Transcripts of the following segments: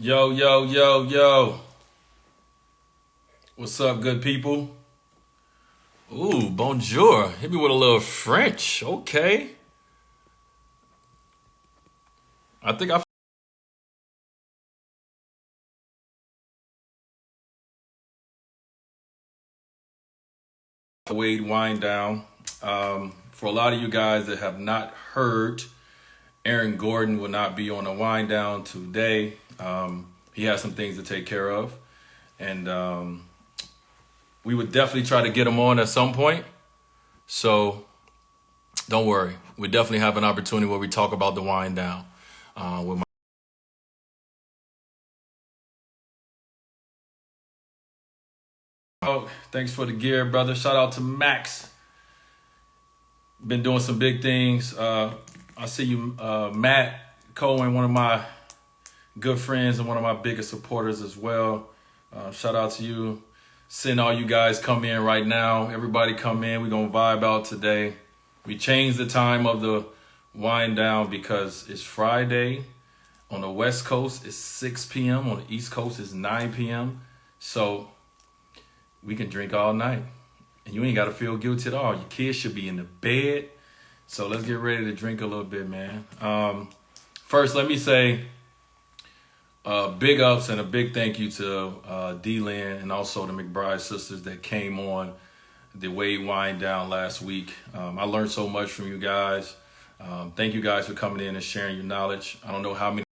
Yo, yo, yo, yo. What's up, good people? Ooh, bonjour. Hit me with a little French. Okay. I think I weighed wine down. For a lot of you guys that have not heard, Aaron Gordon will not be on the wind down today. He has some things to take care of. And we would definitely try to get him on at some point. So don't worry. We definitely have an opportunity where we talk about the wind down with my. Oh, thanks for the gear, brother. Shout out to Max. Been doing some big things. I see you, Matt Cohen, one of my good friends and one of my biggest supporters as well. Shout out to you. Seeing all you guys come in right now. Everybody come in. We're going to vibe out today. We changed the time of the wind down because it's Friday. On the West Coast, it's 6 p.m. On the East Coast, it's 9 p.m. So we can drink all night. And you ain't got to feel guilty at all. Your kids should be in the bed. So let's get ready to drink a little bit, man. First, let me say big ups and a big thank you to Dwyane and also the McBride sisters that came on the Wade Wind Down last week. I learned so much from you guys. Thank you guys for coming in and sharing your knowledge. I don't know how many.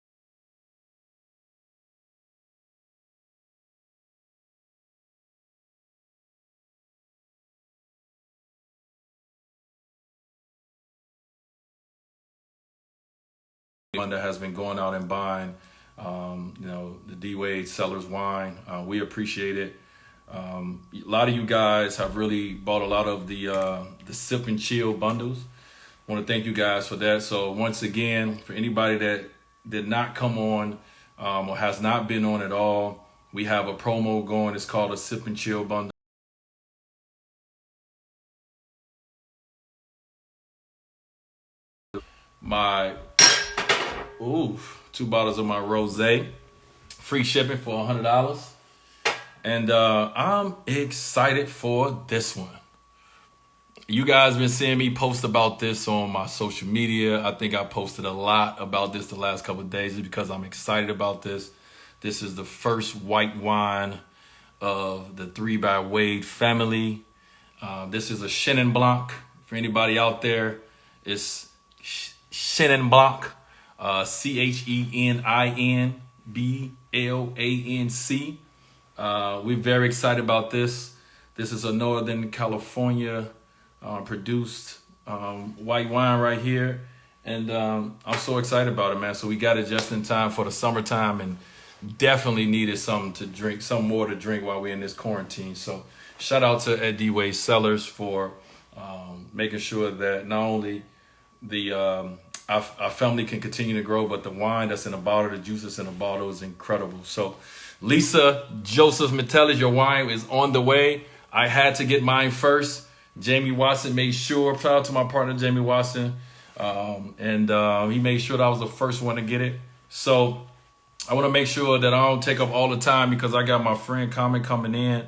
That has been going out and buying, the D Wade Sellers wine. We appreciate it. A lot of you guys have really bought a lot of the sip and chill bundles. I want to thank you guys for that. So once again, for anybody that did not come on or has not been on at all, we have a promo going. It's called a sip and chill bundle. My two bottles of my rosé, free shipping for $100, and I'm excited for this one. You guys been seeing me post about this on my social media. I think I posted a lot about this the last couple of days because I'm excited about this. This is the first white wine of the 3 by Wade family. This is a Chenin Blanc. For anybody out there, it's Chenin Blanc. CHENINBLANC. We're very excited about this. This is a Northern California produced white wine right here. And I'm so excited about it, man. So we got it just in time for the summertime and definitely needed something to drink, some more to drink while we're in this quarantine. So shout out to D Wade Sellers for making sure that not only the our family can continue to grow, but the wine that's in a bottle, the juice that's in a bottle is incredible. So Lisa Joseph Metellus, your wine is on the way. I had to get mine first. Jamie Watson made sure, shout out to my partner, Jamie Watson. He made sure that I was the first one to get it. So I want to make sure that I don't take up all the time because I got my friend Common coming in.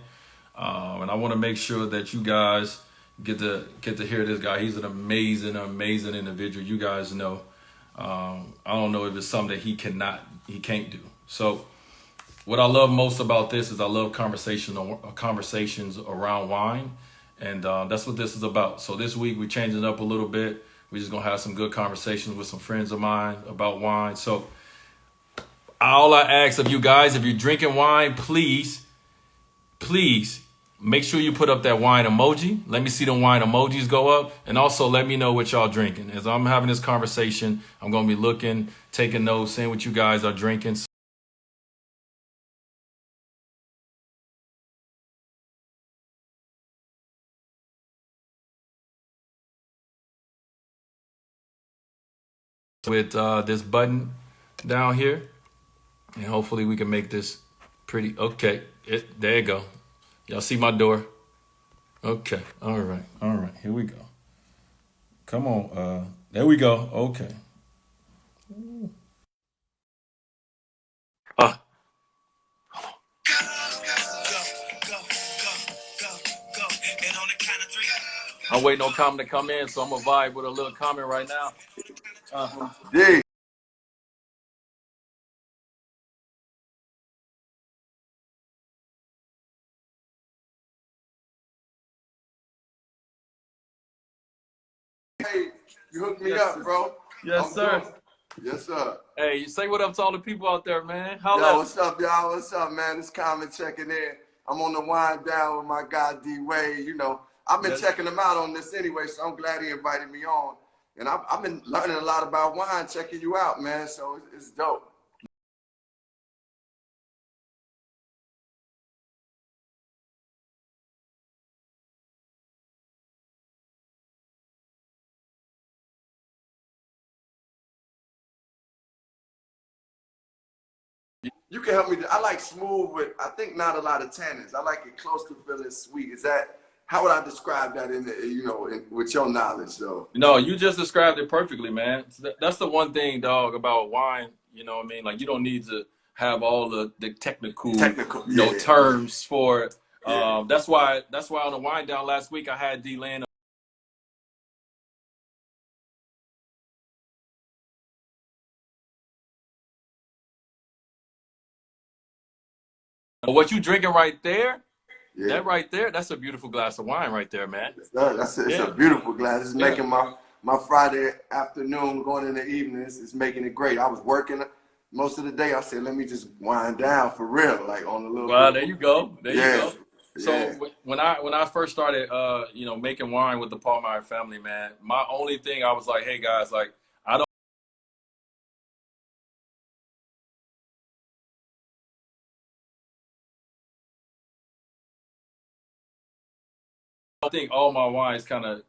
And I want to make sure that you guys get to hear this guy. He's an amazing individual. You guys know. I don't know if it's something that he can't do. So what I love most about this is I love conversations around wine. And that's what this is about. So this week we're changing it up a little bit. We're just going to have some good conversations with some friends of mine about wine. So all I ask of you guys, if you're drinking wine, please make sure you put up that wine emoji. Let me see the wine emojis go up. And also let me know what y'all drinking. As I'm having this conversation, I'm going to be looking, taking notes, seeing what you guys are drinking. With this button down here. And hopefully we can make this pretty. Okay, there you go. Y'all see my door? Okay, all right, here we go. Come on, there we go, okay. I'm waiting on comment to come in, so I'm gonna vibe with a little comment right now. D. Hey, you hooked me Yes, up, sir. bro. Yes, sir. Yes, sir. Hey, you say what up to all the people out there, man. Yo, Holla. what's up, y'all? What's up, man? It's Common checking in. I'm on the wind down with my guy Dwyane. You know, I've been Yes. checking him out on this anyway, so I'm glad he invited me on. And I've been learning a lot about wine, checking you out, man. So it's dope. You can help me. I like smooth with, I think not a lot of tannins. I like it close to feeling sweet. Is that, how would I describe that with your knowledge though? No, you just described it perfectly, man. That's the one thing, dog, about wine. You know what I mean? Like, you don't need to have all the technical, Yeah, terms for it. yeah. That's why on the wind down last week I had Dwyane. What you drinking right there? Yeah. That right there, that's a beautiful glass of wine right there, man. It's a beautiful glass. It's making my Friday afternoon going in the evenings. It's making it great. I was working most of the day. I said, let me just wind down for real, like on a little Well, bit. there you go. There you go. So Yeah. when I first started, making wine with the Palmeyer family, man, my only thing I was like, hey guys, like I don't think all my wines kind of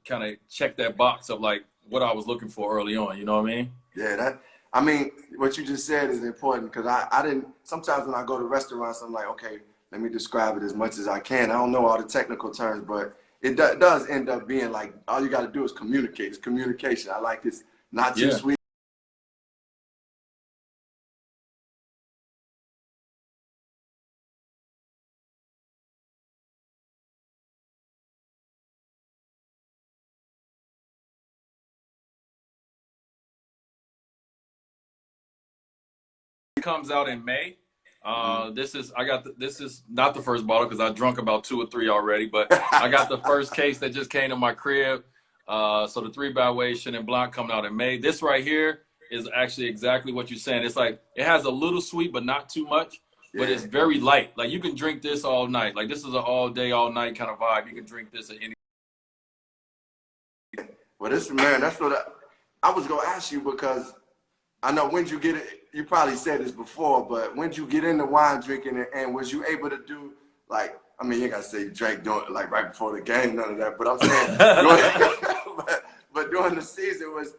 check that box of like what I was looking for early on. You know what I mean? Yeah, I mean, what you just said is important because I didn't, sometimes when I go to restaurants, I'm like, okay, let me describe it as much as I can. I don't know all the technical terms, but it does end up being like, all you got to do is communicate. It's communication. I like this, not too Yeah. sweet. Comes out in May. This is not the first bottle because I drunk about 2 or 3 already, but I got the first case that just came to my crib. So the 3 by way Chenin Blanc coming out in May. This right here is actually exactly what you're saying. It's like it has a little sweet, but not too much. But it's very light. Like you can drink this all night. Like this is an all day, all night kind of vibe. You can drink this at any. Well, man, that's what I was gonna ask you because I know when you get it, you probably said this before, but when you get into wine drinking and was you able to do like, I mean, you ain't gotta say you drank during, like right before the game, none of that, but I'm saying, but during the season was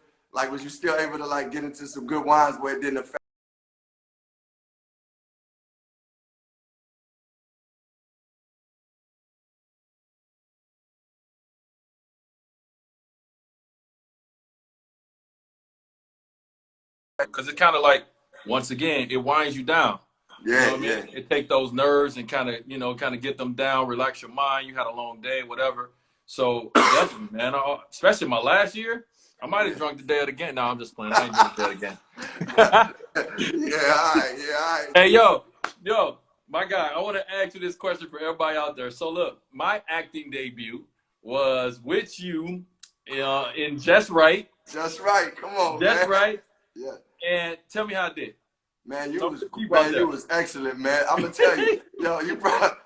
you still able to like get into some good wines where it didn't affect? Because it's kind of like, once again, it winds you down. You know what I mean? It take those nerves and kind of get them down, relax your mind. You had a long day, whatever. So definitely, man. Especially my last year, I might have drunk the day of the game. No, I'm just playing. I ain't drunk the day of the game. All right. Hey, yo, my guy. I want to ask you this question for everybody out there. So look, my acting debut was with you in Just Right. Just Right. Come on, Just man. Right. Yeah. And tell me how I did. Man, you was excellent, man. I'm gonna tell you, yo, you brought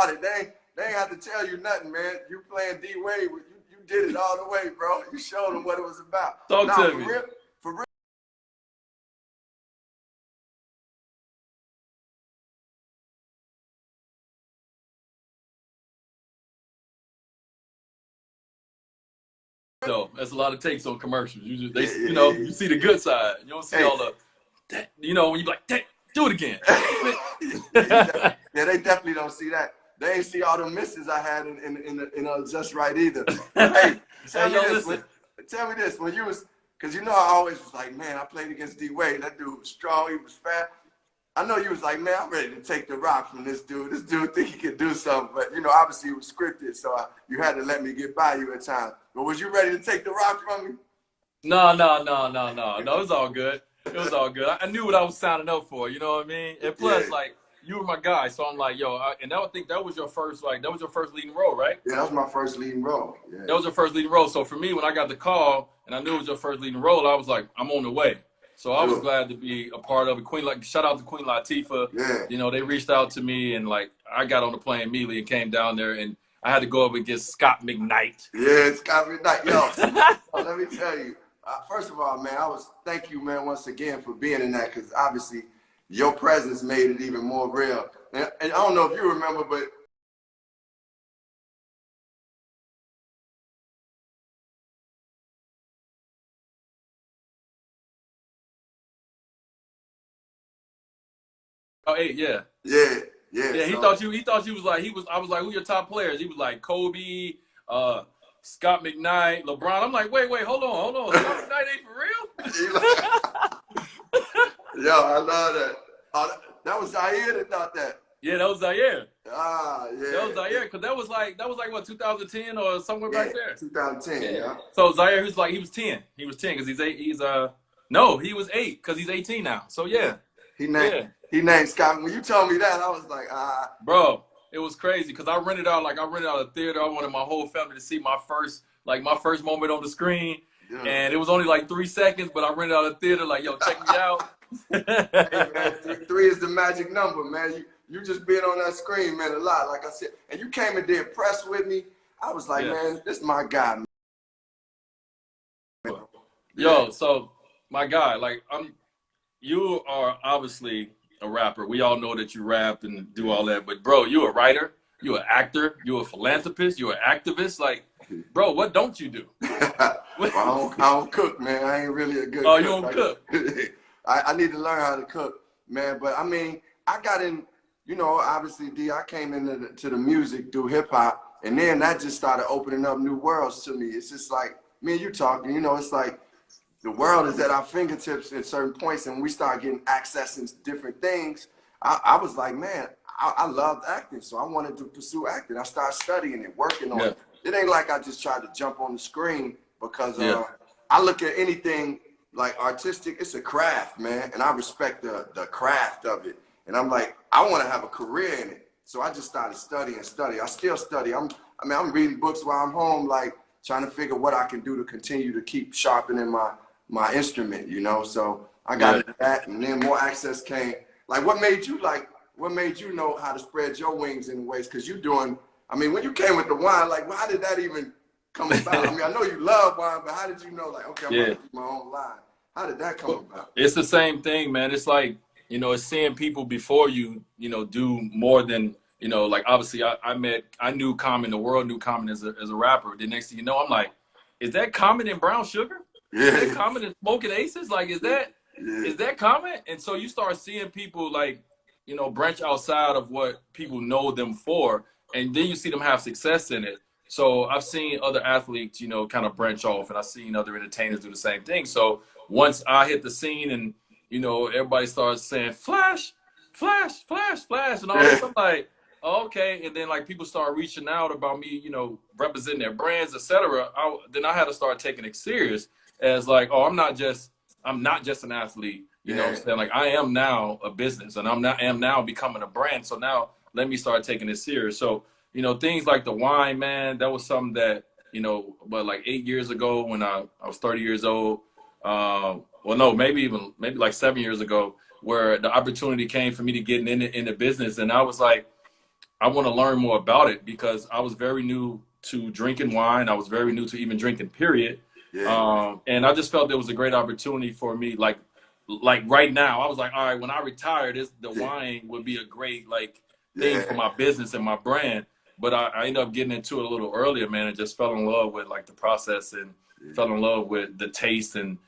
it. They ain't have to tell you nothing, man. You playing Dwyane, you did it all the way, bro. You showed them what it was about. Talk to me. For real. No, that's a lot of takes on commercials. You see the good side. You don't see all the, when you like, do it again. Yeah, they definitely don't see that. They ain't see all the misses I had in Just Right either. But hey, tell me this when you was, because I always was like, man, I played against Dwyane. That dude was strong. He was fat. I know you was like, man, I'm ready to take the rock from this dude. This dude think he could do something, but you know, obviously it was scripted, so you had to let me get by you at times. But was you ready to take the rock from me? No, no, no, no, no, no. It was all good. It was all good. I knew what I was signing up for. You know what I mean? And Yeah, plus, like, you were my guy, so I'm like, yo. And I would think that was your first, like, that was your first leading role, right? yeah, that was my first leading role. Yeah, That was your first leading role. So for me, when I got the call and I knew it was your first leading role, I was like, I'm on the way. So I was sure. glad to be a part of it. Queen, like, shout out to Queen Latifah. Yeah, You know, they reached out to me and like I got on the plane immediately and came down there and I had to go up against Scott McKnight. yeah, it's got me like, yo. Let me tell you. First of all, man, thank you, man, once again for being in that because obviously your presence made it even more real. And I don't know if you remember, but Oh, hey, yeah. yeah, yeah. Yeah, So he thought you was like I was like, who your top players? He was like Kobe, uh, Scott McKnight, LeBron. I'm like, wait, hold on. Scott McKnight ain't for real? he like, yo, I love that. That was Zaire that thought that. Yeah, that was Zaire. Ah, That was yeah, Zaire, because that was like what 2010 or somewhere yeah. back there. 2010, Yeah. yeah. So Zaire, he was like he was 10. He was 10 because he's eight. No, he was 8 because he's 18 now. So Yeah. yeah, He named yeah. he named Scott. When you told me that, I was like, Bro, it was crazy because I rented out a theater. I wanted my whole family to see my first moment on the screen, yeah. and it was only like 3 seconds. But I rented out a theater like, yo, check me out. Hey man, three is the magic number, man. You just being on that screen meant a lot, like I said. And you came and did press with me. I was like, Yeah. man, this is my guy, man. Yeah, Yo, so my guy, like you are obviously a rapper. We all know that you rap and do all that, but bro, you a writer, you an actor, you a philanthropist, you an activist. Like, bro, what don't you do? well, I don't cook, man. I ain't really a good Oh, you cook. don't cook. I need to learn how to cook, man. But I mean, I got in, you know, obviously, I came into the music through hip hop, and then that just started opening up new worlds to me. It's just like me and you talking, you know, it's like the world is at our fingertips at certain points, and we start getting access into different things. I was like, man, I loved acting, so I wanted to pursue acting. I started studying it, working on Yeah, it. It ain't like I just tried to jump on the screen because yeah, I look at anything like artistic. It's a craft, man, and I respect the craft of it. And I'm like, I want to have a career in it. So I just started studying. I still study. I'm reading books while I'm home, like trying to figure what I can do to continue to keep sharpening my instrument, you know. So I got yeah. into that, and then more access came. Like, what made you know how to spread your wings in ways? Because you doing, I mean, when you came with the wine, like, how did that even come about? I mean, I know you love wine, but how did you know, like, okay, I'm about Yeah. to do my own line? How did that come Well, about? it's the same thing, man. It's like, it's seeing people before you, do more than, like obviously I knew Common, the world knew Common as a rapper. The next thing you know, I'm like, is that Common in Brown Sugar? Is that Yeah, Common in Smoking Aces? Like, yeah, is that Common? And so you start seeing people like, branch outside of what people know them for, and then you see them have success in it. So I've seen other athletes, kind of branch off, and I've seen other entertainers do the same thing. So once I hit the scene and everybody starts saying flash, flash, flash, flash, and all yeah, this, I'm like, oh, okay. And then like people start reaching out about me, representing their brands, etc. Then I had to start taking it serious as like, oh, I'm not just an athlete. You know what yeah, I'm saying? Like I am now a business, and am now becoming a brand. So now let me start taking it serious. So things like the wine, man, that was something that but like 8 years ago when I was 30 years old. Well, no, maybe like 7 years ago, where the opportunity came for me to get in the business, and I was like, I want to learn more about it because I was very new to drinking wine. I was very new to even drinking, period. yeah, And I just felt there was a great opportunity for me, like right now. I was like, all right, when I retire, the yeah, wine would be a great like thing yeah. for my business and my brand. But I ended up getting into it a little earlier, man, and just fell in love with like the process and fell in love with the taste and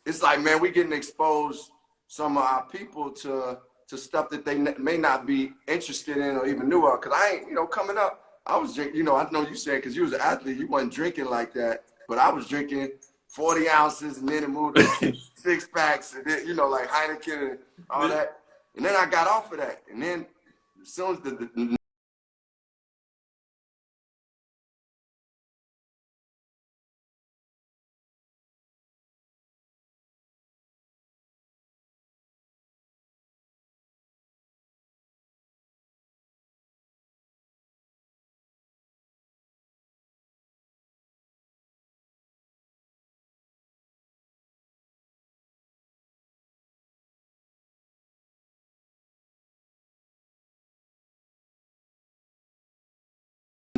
it's like, man, we getting exposed some of our people to stuff that they may not be interested in or even knew of. Cause I ain't, you know, coming up, I was drinking, you know, I know you said, cause you was an athlete, you wasn't drinking like that, but I was drinking 40 ounces and then it moved to 6-packs and then, you know, like Heineken and all that. And then I got off of that. And then as soon as the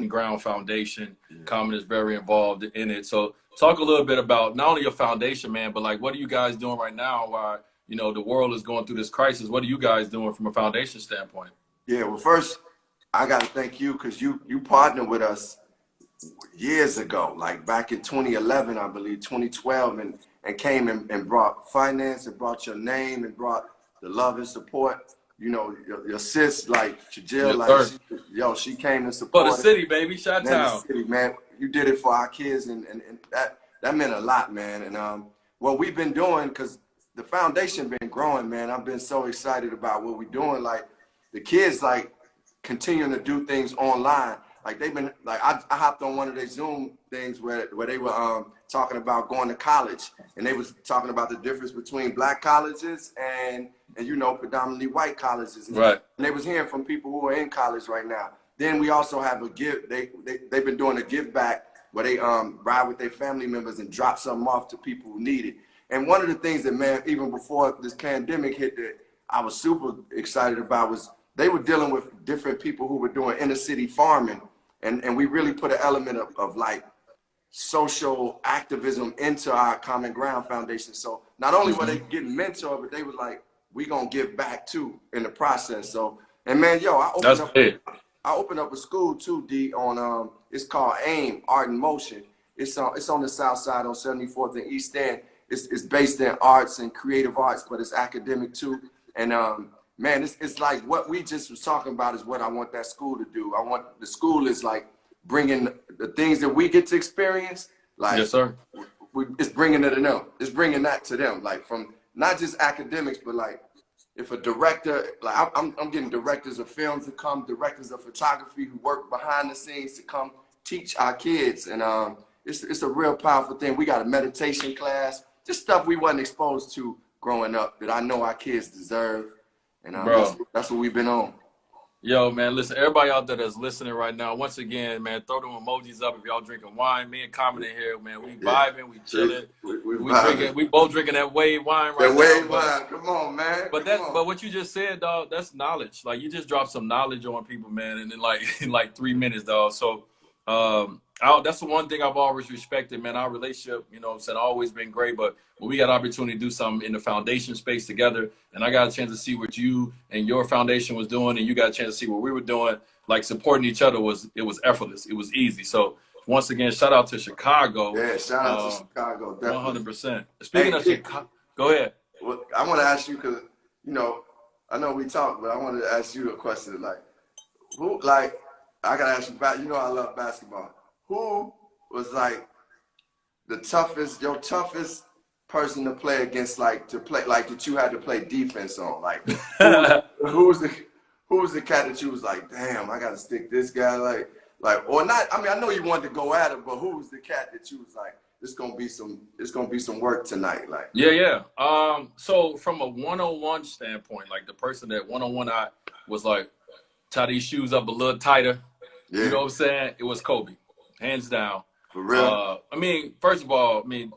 ground foundation. Common is very involved in it. So talk a little bit about not only your foundation, man, but like what are you guys doing right now while, you know, the world is going through this crisis? What are you guys doing from a foundation standpoint? Yeah, well, first, I got to thank you because you partnered with us years ago, like back in 2011, I believe, 2012, and came and brought finance and brought your name and brought the love and support. You know, your sis, like Jill, Yes, like, she came and for the supported. city, baby, Shot Man, the Town. city, man, you did it for our kids, and that meant a lot, man. And what we've been doing, because the foundation been growing, man. I've been so excited about what we're doing. Like the kids, like continuing to do things online. Like they've been, like I hopped on one of their Zoom things where they were talking about going to college, and they was talking about the difference between black colleges and you know, predominantly white colleges. Right. And they was hearing from people who are in college right now. Then we also have a give. They've been doing a give back where they ride with their family members and drop something off to people who need it. And one of the things that, man, even before this pandemic hit, that I was super excited about was they were dealing with different people who were doing inner city farming, and we really put an element of like social activism into our Common Ground Foundation. So not only were they getting mentored, but they were like, we gonna give back too in the process. So, and man, yo, I opened up a school too, D, on it's called AIM, Art in Motion. It's on the south side on 74th and East End. It's based in arts and creative arts, but it's academic too. And man, it's like what we just was talking about is what I want that school to do. I want the school is like bringing the things that we get to experience. Like, yes, sir. It's bringing it to them. It's bringing that to them, like from not just academics, but like if a director, like I'm getting directors of films to come, directors of photography who work behind the scenes to come teach our kids. And it's a real powerful thing. We got a meditation class, just stuff we wasn't exposed to growing up that I know our kids deserve. And that's what we've been on. Yo, man, listen, everybody out there that's listening right now, once again, man, throw them emojis up if y'all drinking wine. Me and Common in here, man, we vibing, we chilling. We drinking, we both drinking that Wade wine right now. Wade wine, come on, man. But what you just said, dog, that's knowledge. Like you just dropped some knowledge on people, man, and in like 3 minutes, dog. So that's the one thing I've always respected, man. Our relationship, you know what I'm saying, always been great, but when we got opportunity to do something in the foundation space together, and I got a chance to see what you and your foundation was doing, and you got a chance to see what we were doing, like supporting each other was effortless. It was easy. So once again, shout out to Chicago. Yeah, shout out to Chicago, definitely. 100%. Speaking of Chicago, go ahead. Well, I want to ask you, because, you know, I know we talked, but I wanted to ask you a question. Like, who, like, I got to ask you about, you know, I love basketball. Who was like your toughest person to play against, like that you had to play defense on? Like, who was the cat that you was like, damn, I got to stick this guy, like, or not? I mean, I know you wanted to go at it, but who was the cat that you was like, it's gonna be some work tonight, like? Yeah. So from a one-on-one standpoint, like the person that one-on-one I was like, tie these shoes up a little tighter. Yeah. You know what I'm saying? It was Kobe, hands down. For real? I mean, first of all, I mean,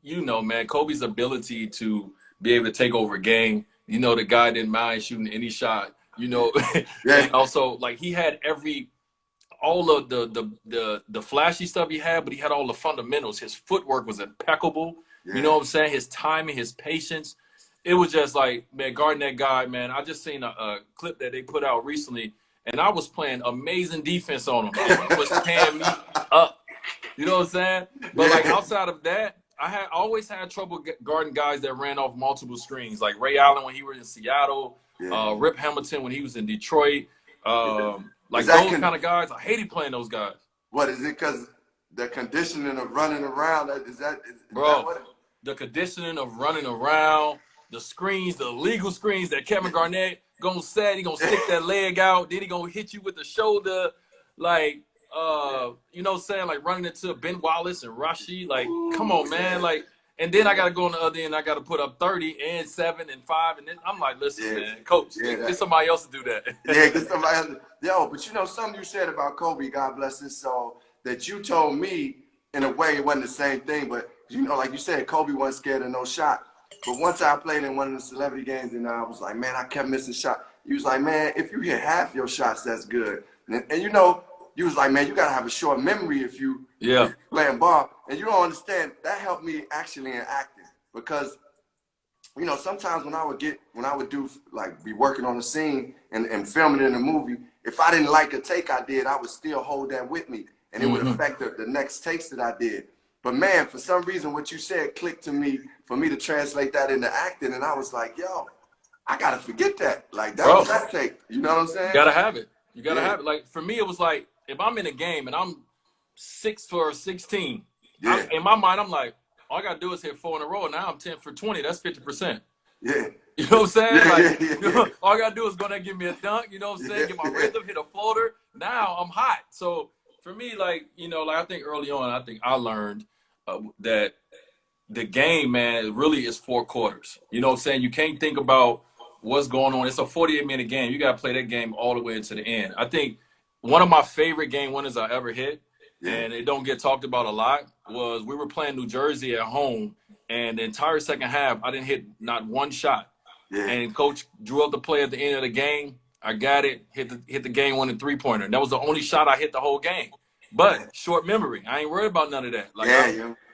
you know, man, Kobe's ability to be able to take over a game. You know, the guy didn't mind shooting any shot. You know, yeah. And also like he had all of the flashy stuff he had, but he had all the fundamentals. His footwork was impeccable. Yeah. You know what I'm saying? His timing, his patience. It was just like, man, guarding that guy, man. I just seen a clip that they put out recently, and I was playing amazing defense on him. He was tearing me up. You know what I'm saying? But like outside of that, I always had trouble guarding guys that ran off multiple screens, like Ray Allen when he was in Seattle, Rip Hamilton when he was in Detroit. Like those kind of guys, I hated playing those guys. What is it? Because the conditioning of running around, is that what the conditioning of running around, the screens, the illegal screens that Kevin Garnett gonna set, he gonna stick that leg out, then he gonna hit you with the shoulder, like you know what I'm saying, like running into Ben Wallace and Rashid, like come on man, like, and then I gotta go on the other end, I gotta put up 30 and 7 and 5, and then I'm like, listen man, coach, get somebody else to do that. Get somebody else. Yo, but you know something you said about Kobe, God bless his soul, that you told me in a way it wasn't the same thing, but you know, like you said, Kobe wasn't scared of no shot. But once I played in one of the celebrity games and I was like, man, I kept missing shots. You was like, man, if you hit half your shots, that's good. And you know, you was like, man, you gotta have a short memory if you playing ball. And you don't understand, that helped me actually in acting. Because, you know, sometimes when I would do like be working on a scene and filming it in a movie, if I didn't like a take I did, I would still hold that with me. And it would affect the next takes that I did. But man, for some reason, what you said clicked to me for me to translate that into acting. And I was like, yo, I got to forget that. Like, that was that take. You know what I'm saying? You got to have it. You got to have it. Like, for me, it was like, if I'm in a game and I'm 6 for 16, in my mind, I'm like, all I got to do is hit 4 in a row. Now I'm 10 for 20. That's 50%. Yeah. You know what I'm saying? You know, all I got to do is go there and give me a dunk. You know what I'm saying? Get my rhythm, hit a floater. Now I'm hot. So, for me, like, you know, like I think early on, I learned that the game, man, really is 4 quarters. You know what I'm saying? You can't think about what's going on. It's a 48-minute game. You got to play that game all the way into the end. I think one of my favorite game winners I ever hit, and it don't get talked about a lot, was we were playing New Jersey at home, and the entire second half, I didn't hit not one shot. And coach drew up the play at the end of the game. I got it, hit the game-winning three-pointer. That was the only shot I hit the whole game. But short memory. I ain't worried about none of that. Like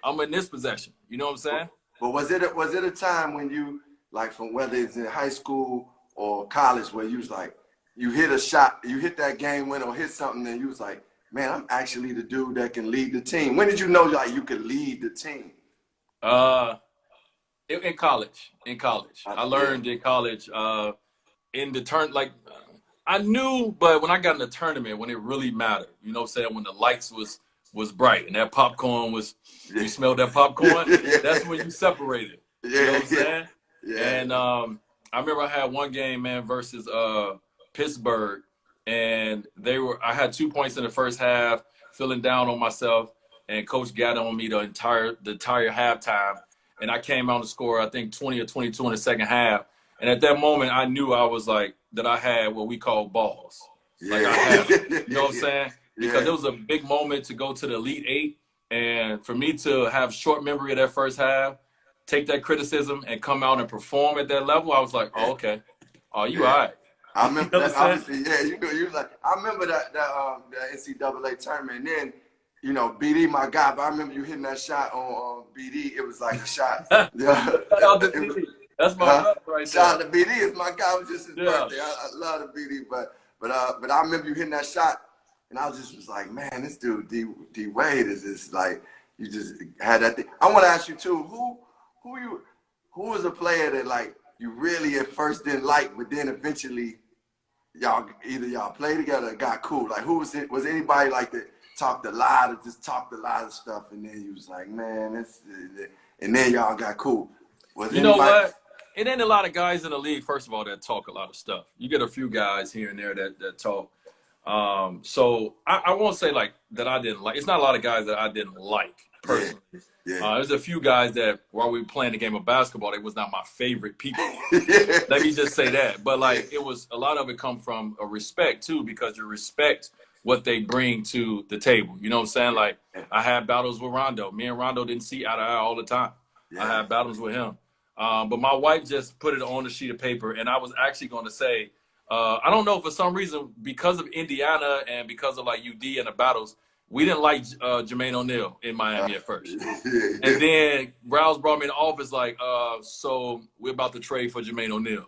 I'm in this possession. You know what I'm saying? But was it a time when you, like, from whether it's in high school or college, where you was like, you hit a shot, you hit that game winner or hit something, and you was like, man, I'm actually the dude that can lead the team. When did you know like you could lead the team? In college. I learned in college. In the turn, like. I knew, but when I got in the tournament, when it really mattered, you know what I'm saying, when the lights was bright and that popcorn was, you smelled that popcorn, that's when you separated. You know what I'm saying? And I remember I had one game, man, versus Pittsburgh, and I had 2 points in the first half, feeling down on myself, and coach got on me the entire halftime, and I came out to score, I think, 20 or 22 in the second half. And at that moment, I knew I was like, that I had what we call balls. Like I had it. You know what I'm saying? Because it was a big moment to go to the Elite 8. And for me to have short memory of that first half, take that criticism and come out and perform at that level, I was like, oh, okay. Oh, you all right. I remember that, obviously, you know, you was like, I remember that NCAA tournament. And then, you know, BD, my guy, but I remember you hitting that shot on BD. It was like a shot. That's my brother right there. Shout out to BD. It's my guy. It was just his birthday. I love the BD, but I remember you hitting that shot, and I was like, man, this dude D Wade is just like, you just had that thing. I want to ask you too, who was a player that like you really at first didn't like, but then eventually y'all played together and got cool. Like who was it? Was anybody like that talked a lot of stuff, and then you was like, man, and then y'all got cool. You know what? It ain't a lot of guys in the league, first of all, that talk a lot of stuff. You get a few guys here and there that talk. So I won't say like that I didn't like. It's not a lot of guys that I didn't like personally. There's a few guys that while we were playing the game of basketball, they was not my favorite people. Let me just say that. But like it was a lot of it come from a respect too, because you respect what they bring to the table. You know what I'm saying? Like I had battles with Rondo. Me and Rondo didn't see eye to eye all the time. I had battles with him. But my wife just put it on a sheet of paper, and I was actually going to say, I don't know, for some reason, because of Indiana and because of like UD and the battles, we didn't like Jermaine O'Neal in Miami at first. And then Browse brought me in the office like, so we're about to trade for Jermaine O'Neal.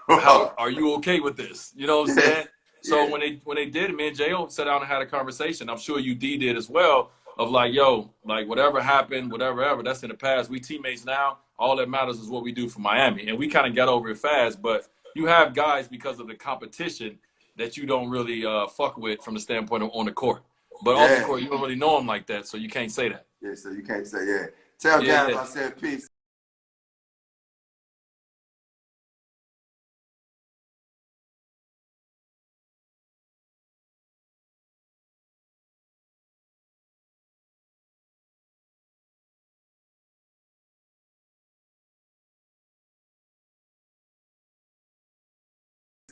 How are you okay with this? You know what I'm saying? So when they did it, me and J.O. sat down and had a conversation. I'm sure UD did as well. of like, yo, like whatever happened, whatever ever, that's in the past. We teammates now. All that matters is what we do for Miami, and we kind of got over it fast. But you have guys because of the competition that you don't really fuck with from the standpoint of on the court. But off the Yeah. court, you don't really know them like that, so you can't say that. Yeah, so you can't say, yeah. Tell Yeah, Gab yeah. I said peace.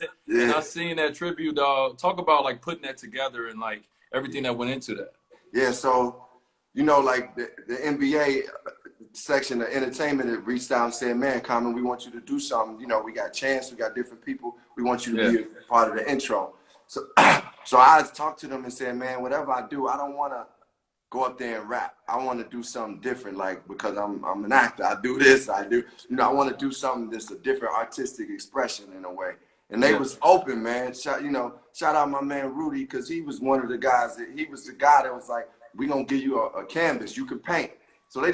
And Yeah. I seen that tribute, dog. Talk about like putting that together and like everything that went into that. Yeah, so, like the NBA section of entertainment had reached out and said, man, Common, we want you to do something. We got Chance, we got different people. We want you to Yeah. be a part of the intro. So, so I talked to them and said, man, whatever I do, I don't want to go up there and rap. I want to do something different, like, because I'm an actor. I do this, I do, I want to do something that's a different artistic expression in a way. And they Yeah. was open, man. Shout out my man Rudy, because he was one of the guys he was the guy that was like, we gonna give you a canvas, you can paint. So they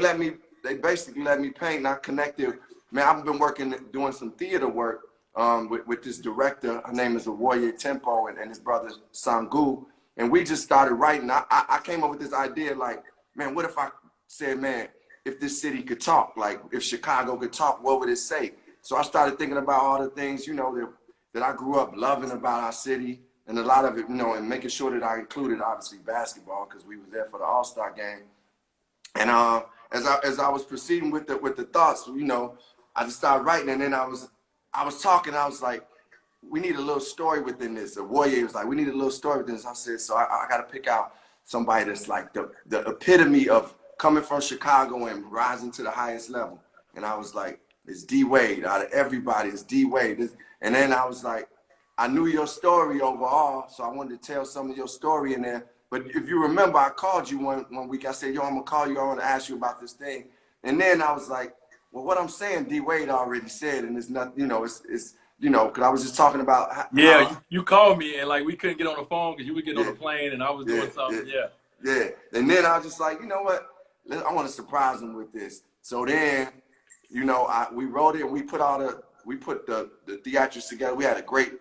basically let me paint, and I connected. Man, I've been doing some theater work with this director. Her name is Awoye Tempo, and his brother Sangu. And we just started writing. I came up with this idea, like, man, what if I said, man, if this city could talk, like if Chicago could talk, what would it say? So I started thinking about all the things, that I grew up loving about our city, and a lot of it, and making sure that I included obviously basketball, because we was there for the All-Star game. And as I was proceeding with the thoughts, I just started writing, and then I was talking. I was like, we need a little story within this. The Warrior was like, we need a little story within this. I said, so I got to pick out somebody that's like the epitome of coming from Chicago and rising to the highest level. And I was like, it's D Wade. Out of everybody, it's D Wade. And then I was like, I knew your story overall, so I wanted to tell some of your story in there. But if you remember, I called you one week. I said, yo, I'm gonna call you. I want to ask you about this thing. And then I was like, well, what I'm saying, D Wade already said, and it's not, it's because I was just talking about Yeah, how. you called me and like we couldn't get on the phone because you were getting on Yeah, the plane and I was yeah, doing yeah, something. Yeah. yeah. And then I was just like, you know what? I want to surprise him with this. So then, we wrote it, and we put the theatrics together. We had a great,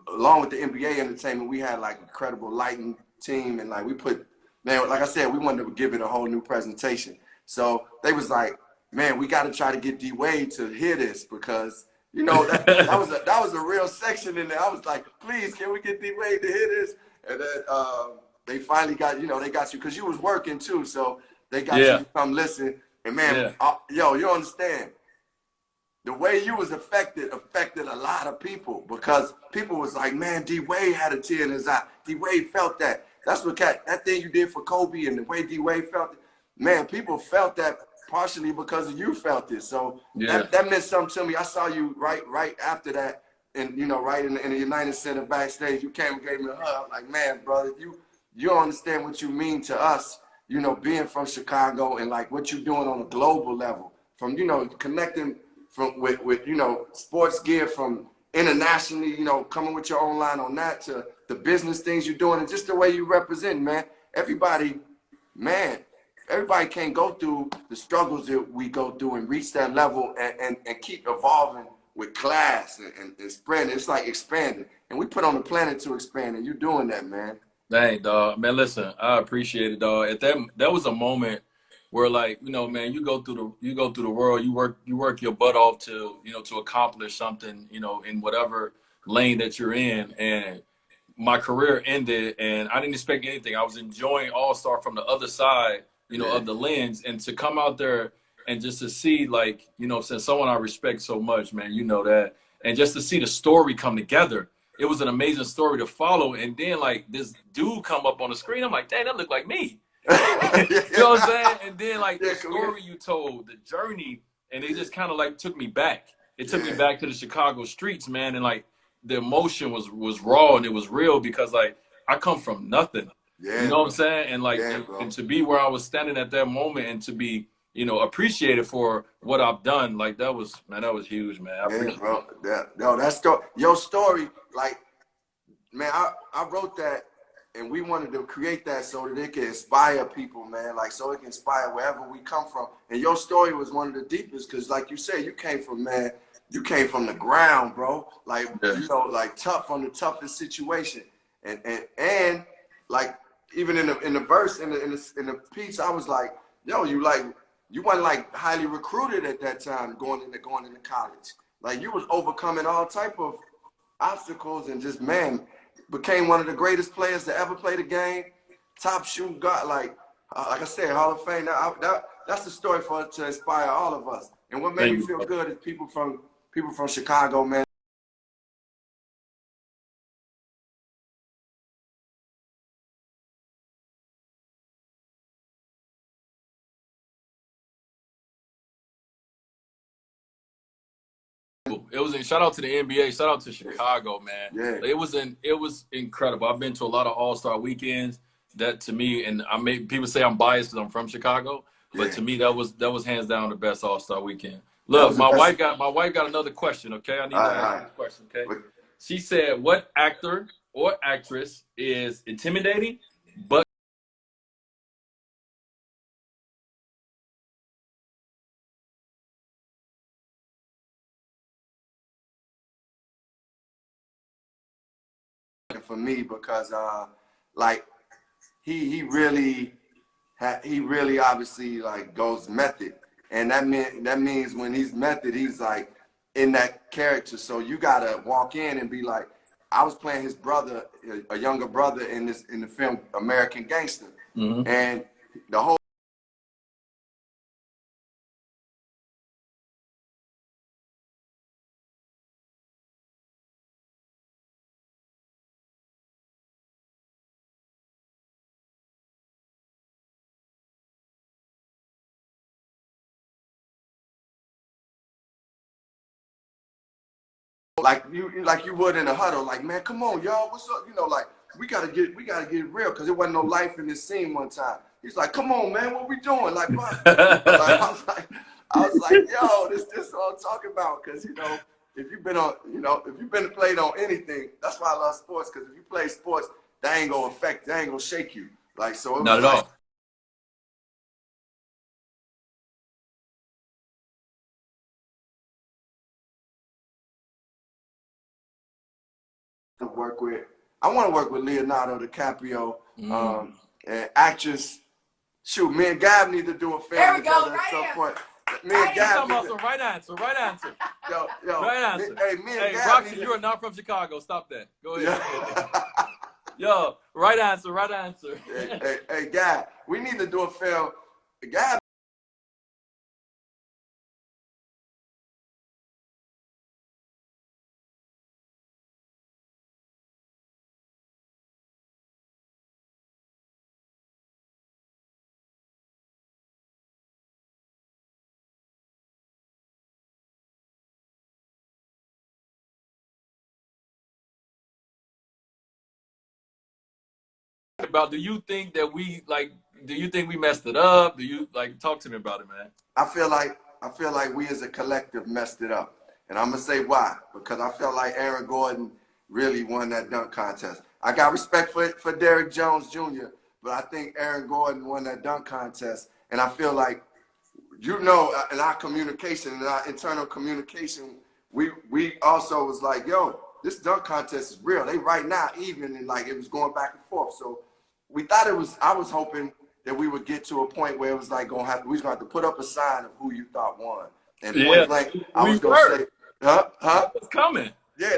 along with the NBA entertainment, we had like incredible lighting team, and like we put, man, like I said, we wanted to give it a whole new presentation. So they was like, man, we got to try to get D Wade to hear this, because that was a real section in there. I was like, please, can we get D Wade to hear this? And then they finally got, they got you, because you was working too, so they got you Yeah. to come listen. And man, Yeah. yo, you understand? The way you was affected a lot of people, because people was like, man, D Wade had a tear in his eye. D Wade felt that. That's what that thing you did for Kobe, and the way D Wade felt it. Man, people felt that partially because of you felt it. So Yeah. that meant something to me. I saw you right after that, and right in the United Center backstage. You came and gave me a hug. I'm like, man, brother, you don't understand what you mean to us. Being from Chicago, and like what you're doing on a global level, from connecting with sports gear from internationally, coming with your own line on that, to the business things you're doing, and just the way you represent, man. Everybody can't go through the struggles that we go through and reach that level and keep evolving with class and spreading. It's like expanding. And we put on the planet to expand, and you're doing that, man. Dang, dog. Man, listen, I appreciate it, dog. That was a moment where like, man, you go through the world, you work your butt off to, to accomplish something, in whatever lane that you're in. And my career ended and I didn't expect anything. I was enjoying All-Star from the other side, Yeah. of the lens, and to come out there and just to see like, since someone I respect so much, man, that, and just to see the story come together. It was an amazing story to follow. And then like this dude come up on the screen. I'm like, dang, that looked like me. You know what I'm saying? And then like the story you told, the journey, and it just kind of like took me back. It took me back to the Chicago streets, man. And like the emotion was raw and it was real, because like I come from nothing. You Yeah, know what I'm bro. saying? And like Yeah, bro. and to be where I was standing at that moment, and to be, appreciated for what I've done, like that was huge, man. I Yeah, appreciate it. bro. Your story, like, man, I wrote that and we wanted to create that so that it can inspire people, man. Like, so it can inspire wherever we come from. And your story was one of the deepest, because like you said, you came from the ground, bro. Like, you know, like tough, from the toughest situation. And like, even in the verse, in the piece, I was like, yo, you wasn't like highly recruited at that time going into college. Like, you was overcoming all type of obstacles, and just, man, became one of the greatest players to ever play the game. Top shooting guard, like I said, Hall of Fame. That's the story to inspire all of us. And what made me feel good is people from Chicago, man. It was shout out to the NBA, shout out to Chicago, man. Yeah. It was incredible. I've been to a lot of All-Star weekends. That, to me, and people say I'm biased because I'm from Chicago, but to me that was hands down the best All-Star weekend. Look, my wife got another question. Okay, I need to ask you a question. Okay, she said, "What actor or actress is intimidating but For me, because like he really obviously like goes method, and that means when he's method, he's like in that character. So you gotta walk in and be like, I was playing his brother, a younger brother, in the film American Gangster, and the whole like you would in a huddle, like, man, come on, y'all, what's up? You know, like, we gotta get real, because there wasn't no life in this scene one time. He's like, come on, man, what we doing? Like, I was like, yo, this what I'm talking about. Because, you know, if you've been played on anything, that's why I love sports, because if you play sports, that ain't gonna shake you. Like, so it not was at like, all? I want to work with Leonardo DiCaprio, and actress. Shoot, me and Gab need to do a film together at some point. Me and Gab. Right answer. Yo, Right answer. Me and Gab. Roxy, you are not from Chicago. Stop that. Go ahead. Yeah. Yo, right answer. Hey, Gab, we need to do a film. Gab. Do you think that do you think we messed it up? Do you talk to me about it, man? I feel like we as a collective messed it up. And I'm gonna say why. Because I felt like Aaron Gordon really won that dunk contest. I got respect for Derrick Jones Jr., but I think Aaron Gordon won that dunk contest. And I feel like, you know, in our communication, in our internal communication, we also was like, yo, this dunk contest is real. They right now even, and like it was going back and forth. So we thought I was hoping that we would get to a point where it was like we was gonna have to put up a sign of who you thought won. And point blank, I was gonna say, huh? It's coming. Yeah,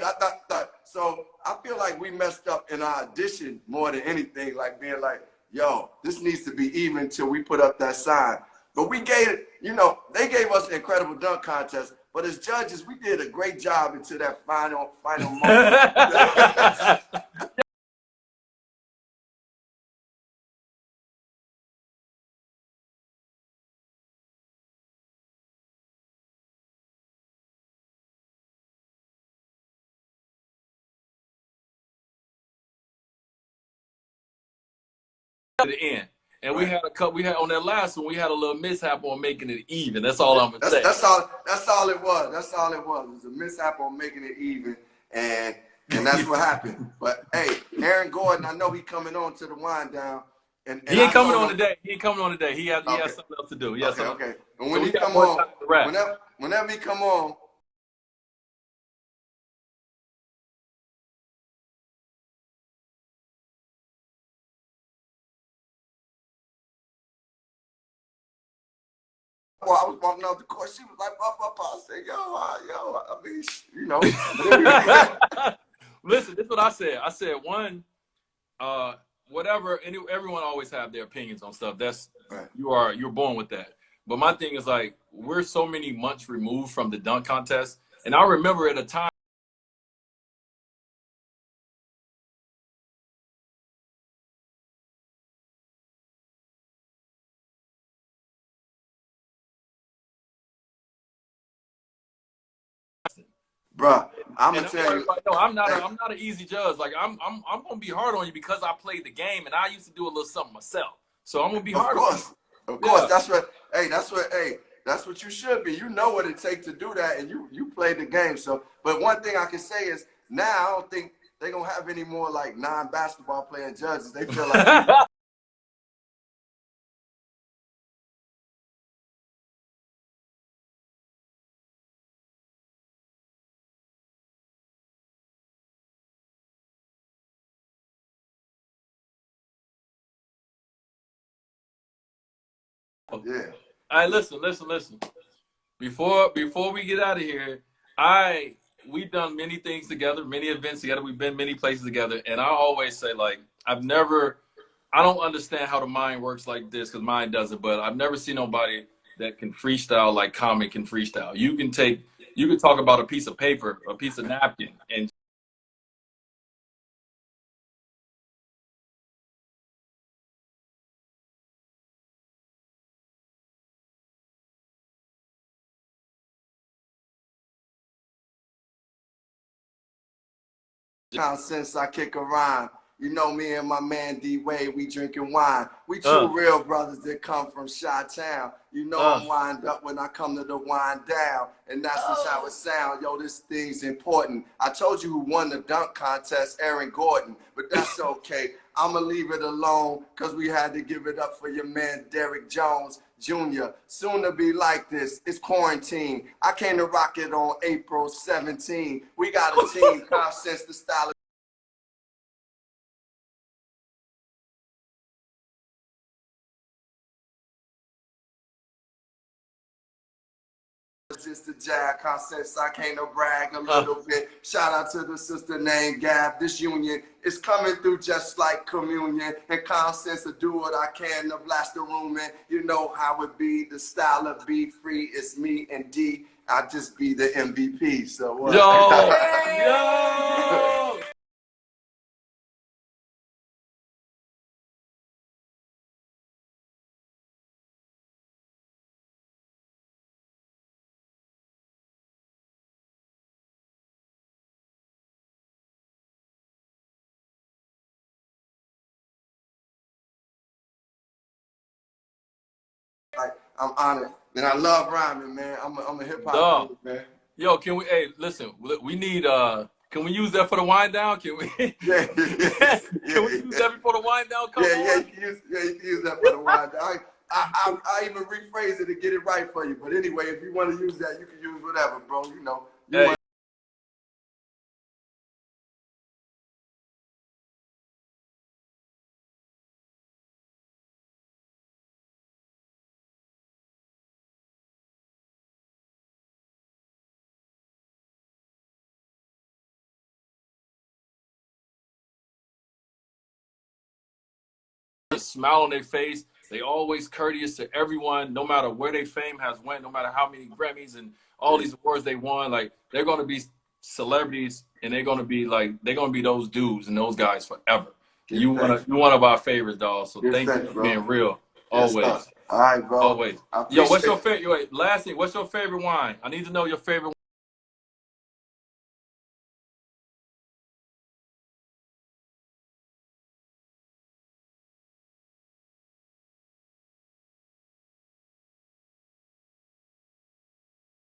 that. So I feel like we messed up in our audition more than anything, like being like, yo, this needs to be even till we put up that sign. But we gave it, you know, they gave us an incredible dunk contest, but as judges, we did a great job until that final moment. To the end. And we had on that last one, we had a little mishap on making it even. That's all I'm gonna say. That's all it was. That's all it was. It was a mishap on making it even. And and that's what happened. But hey, Aaron Gordon, I know he coming on to the wind down, and He I ain't coming told on him, today. He ain't coming on today. He okay, has something else to do. He has okay, something else to okay. do. And So when we he got come more on, time to rap. whenever he come on, well, I was walking out the court. She was like, "Up." I said, yo. I mean, you know. Listen, this is what I said. I said one, whatever. Everyone always have their opinions on stuff. That's Right. you're born with that. But my thing is like we're so many months removed from the dunk contest, and I remember at a time. Bruh, I'm And gonna I tell want you, everybody to know hey, I'm not an easy judge. Like I'm gonna be hard on you because I played the game and I used to do a little something myself. So I'm gonna be of hard on you. course, Yeah. that's what you should be. You know what it takes to do that, and you played the game. So, but one thing I can say is now I don't think they're gonna have any more like non-basketball playing judges. They feel like we yeah. All right, listen. Before we get out of here, we've done many things together, many events together. We've been many places together, and I always say like I don't understand how the mind works like this because mine doesn't. But I've never seen nobody that can freestyle like Comic can freestyle. You can talk about a piece of paper, a piece of napkin, and Since I kick a rhyme. You know me and my man Dwyane, we drinking wine. We uh, two real brothers that come from Chi-Town. You know uh, I'm wind up when I come to the wind down. And that's just how it sound. Yo, this thing's important. I told you who won the dunk contest, Aaron Gordon. But that's okay. I'ma leave it alone because we had to give it up for your man Derrick Jones Jr. Soon to be like this. It's quarantine. I came to rock it on April 17. We got a team, Common Sense, the style. Just a jab, concepts. I came to brag a uh. little bit. Shout out to the sister named Gab. This union is coming through just like communion. And concepts to do what I can to blast the room in. You know how it be. The style of be free is me and D. I just be the MVP. So what? Yo. Like, I'm honored. And I love rhyming, man. I'm a hip hop Dog. dude, man. Yo, can we? Hey, listen. We need. Can we use that for the wind down? Can we? Yeah, Can we use that before the wind down come on? you can use that for the wine. I even rephrase it to get it right for you. But anyway, if you want to use that, you can use whatever, bro. You know, you Hey, want a smile on their face. They always courteous to everyone, no matter where their fame has went, no matter how many Grammys and all these awards they won. Like they're gonna be celebrities, and they're gonna be those dudes and those guys forever. give thanks, You one of our favorites, dog. So give thank you thanks, for bro. being real, Yes, sir. always, All right, bro. always. I Yo, what's appreciate your it. favorite? Wait, last thing, what's your favorite wine? I need to know your favorite.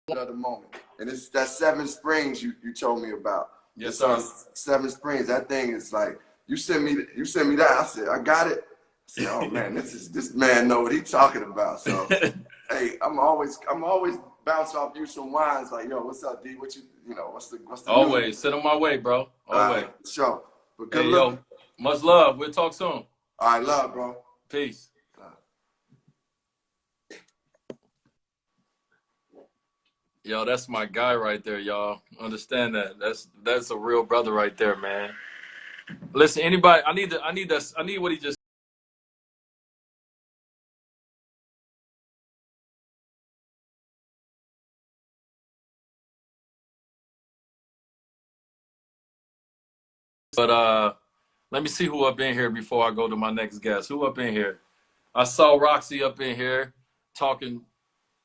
Another moment, and it's that Seven Springs you told me about. Yes, It's on sir. Seven Springs. That thing is like you sent me that. I said I got it. I said, oh man, this man know what he's talking about. So hey, I'm always bounce off you some wines like, yo, what's up, D? What you know, what's the news? Always send them my way, bro. All right, Always. sure. But good Hey, look. yo, much love. We'll talk soon. All right, love, bro. Peace. Yo, that's my guy right there, y'all. Understand that? That's a real brother right there, man. Listen, anybody, I need what he just. But let me see who up in here before I go to my next guest. Who up in here? I saw Roxy up in here talking.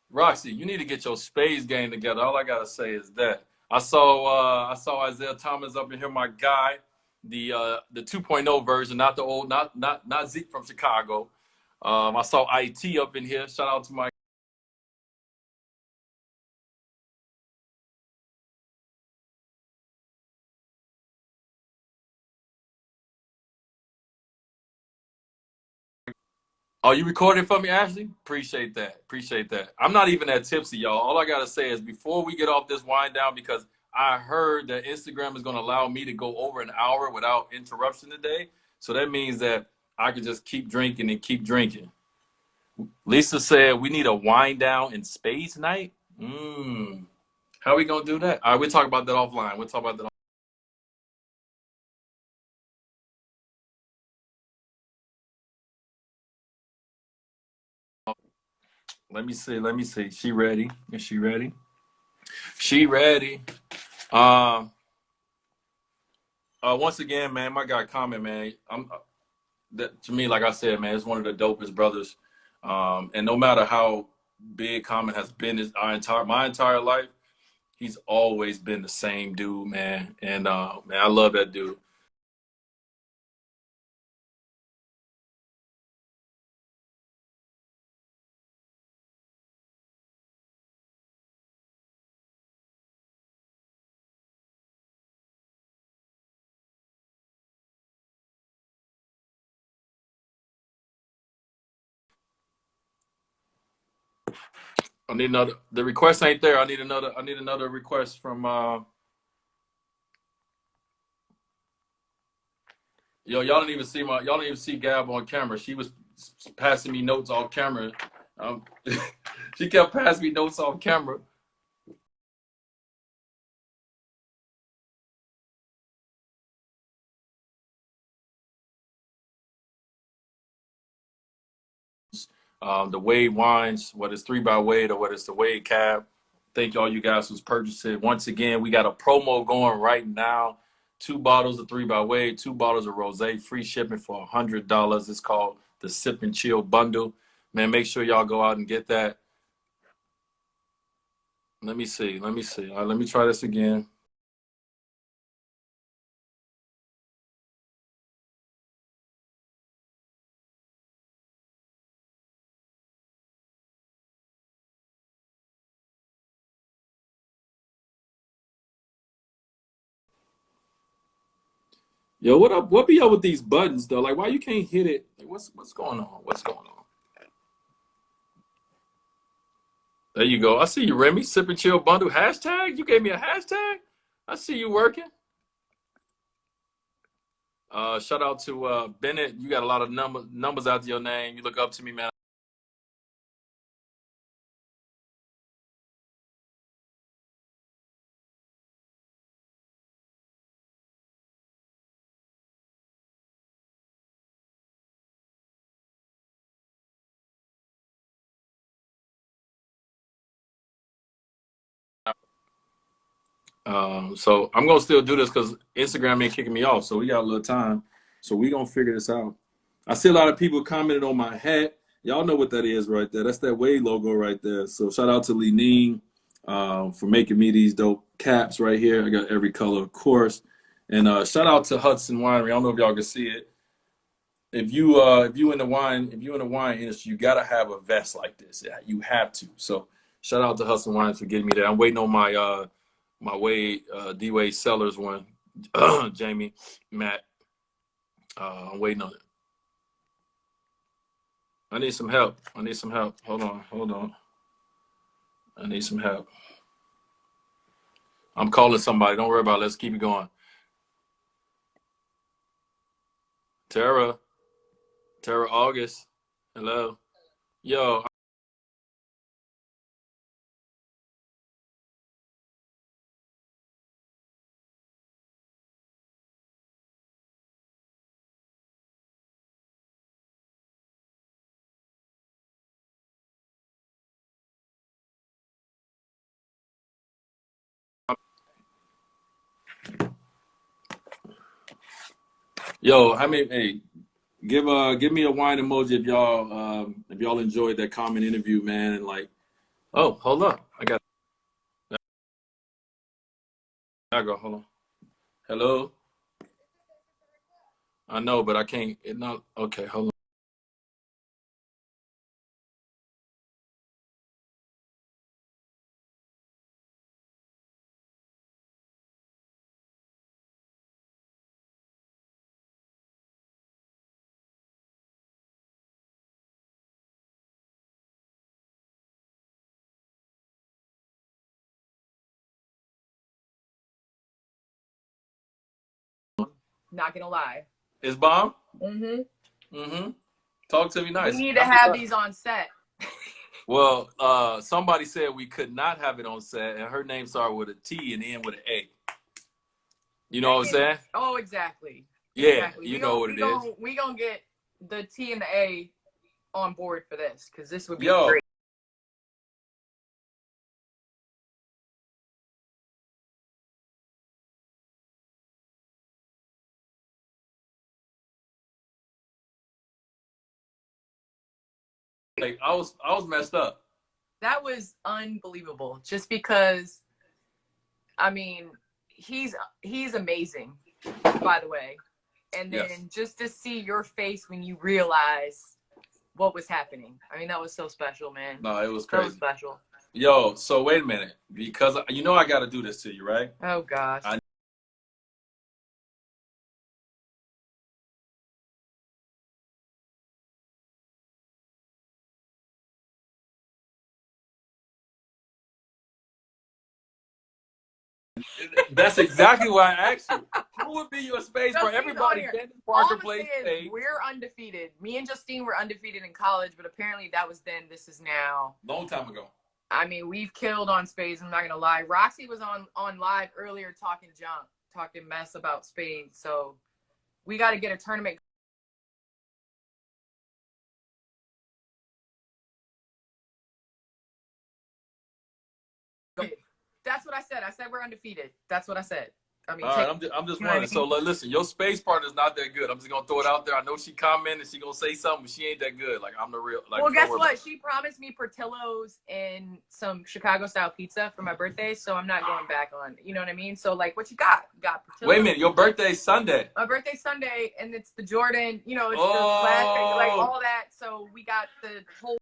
Roxy, you need to get your spades game together. All I gotta say is that I saw Isaiah Thomas up in here, my guy, the 2.0 version, not the old, not Zeke from Chicago. I saw IT up in here. Shout out to my. Oh, you recording for me, Ashley? Appreciate that. Appreciate that. I'm not even that tipsy, y'all. All I gotta say is before we get off this wind down, because I heard that Instagram is gonna allow me to go over an hour without interruption today. So that means that I could just keep drinking and keep drinking. Lisa said we need a wind down and space night. How are we gonna do that? All right, we'll talk about that offline. We'll talk about that. Let me see. Let me see. She ready? Is she ready? She ready. Um. Once again, man, my guy Comment, man. That to me, like I said, man, it's one of the dopest brothers. And no matter how big Comment has been my entire life, he's always been the same dude, man. And man, I love that dude. I need another. The request ain't there. I need another. I need another request from. Y'all didn't even see my. Y'all didn't even see Gab on camera. She was passing me notes off camera. Um, she kept passing me notes off camera. The Wade wines, whether it's 3 by Wade or whether it's the Wade cab. Thank you all you guys who's purchased it. Once again, we got a promo going right now. 2 bottles of 3 by Wade, 2 bottles of rosé, free shipping for $100. It's called the Sip and Chill Bundle. Man, make sure y'all go out and get that. Let me see. Let me see. All right, let me try this again. Yo, what up? What be up with these buttons though? Like, why you can't hit it? Like, what's going on? What's going on? There you go. I see you, Remy. Sip and Chill Bundle hashtag. You gave me a hashtag. I see you working. Shout out to Bennett. You got a lot of numbers out to your name. You look up to me, man. So I'm gonna still do this because Instagram ain't kicking me off. So we got a little time. So we gonna figure this out. I see a lot of people commented on my hat. Y'all know what that is right there. That's that Wade logo right there. So shout out to Lenine for making me these dope caps right here. I got every color, of course. And shout out to Hudson Winery. I don't know if y'all can see it. If you in the wine industry, you gotta have a vest like this. Yeah, you have to. So shout out to Hudson Wines for getting me that. I'm waiting on my my Wade D Wade Sellers one. Jamie, Matt. I'm waiting on it. I need some help. I need some help. Hold on. Hold on. I need some help. I'm calling somebody. Don't worry about it. Let's keep it going. Tara. Tara August. Hello. Yo. Yo, how many hey, give me a wine emoji if y'all enjoyed that common interview, man, and like oh, hold up. I go, hold on. Hello? I know, but I can't it not okay, hold on. Not gonna lie. Is bomb? Mm-hmm. Mm-hmm. Talk to me nice. We need to have these on set. Well, somebody said we could not have it on set, and her name started with a T and end with an A. You know what I'm saying? Oh, exactly. Yeah, exactly. you know what it is. We gonna get the T and the A on board for this because this would be Yo. great. Like I was messed up. That was unbelievable. Just because, I mean, he's amazing, by the way. And then Yes. just to see your face when you realize what was happening. I mean, that was so special, man. No, it was crazy. So special. Yo, so wait a minute, because you know I got to do this to you, right? Oh gosh. That's exactly why I asked you. Who would be your space for everybody? Candace Parker plays space. We're undefeated. Me and Justine were undefeated in college, but apparently that was then. This is now. Long time ago. I mean, we've killed on spades. I'm not gonna lie. Roxy was on live earlier talking junk, talking mess about spades. So we got to get a tournament. That's what I said. I said we're undefeated. That's what I said. I mean, all right, I'm just wondering. So listen, your space partner's not that good. I'm just gonna throw it out there. I know she commented, she gonna say something, but she ain't that good. Like I'm the real. Like, well, guess what? She promised me Portillo's and some Chicago style pizza for my birthday, so I'm not going back on. You know what I mean? So like, what you got? You got Portillo's. Wait a minute, your birthday's Sunday. My birthday's Sunday, and it's the Jordan. You know, it's the flash, like all that. So we got the whole.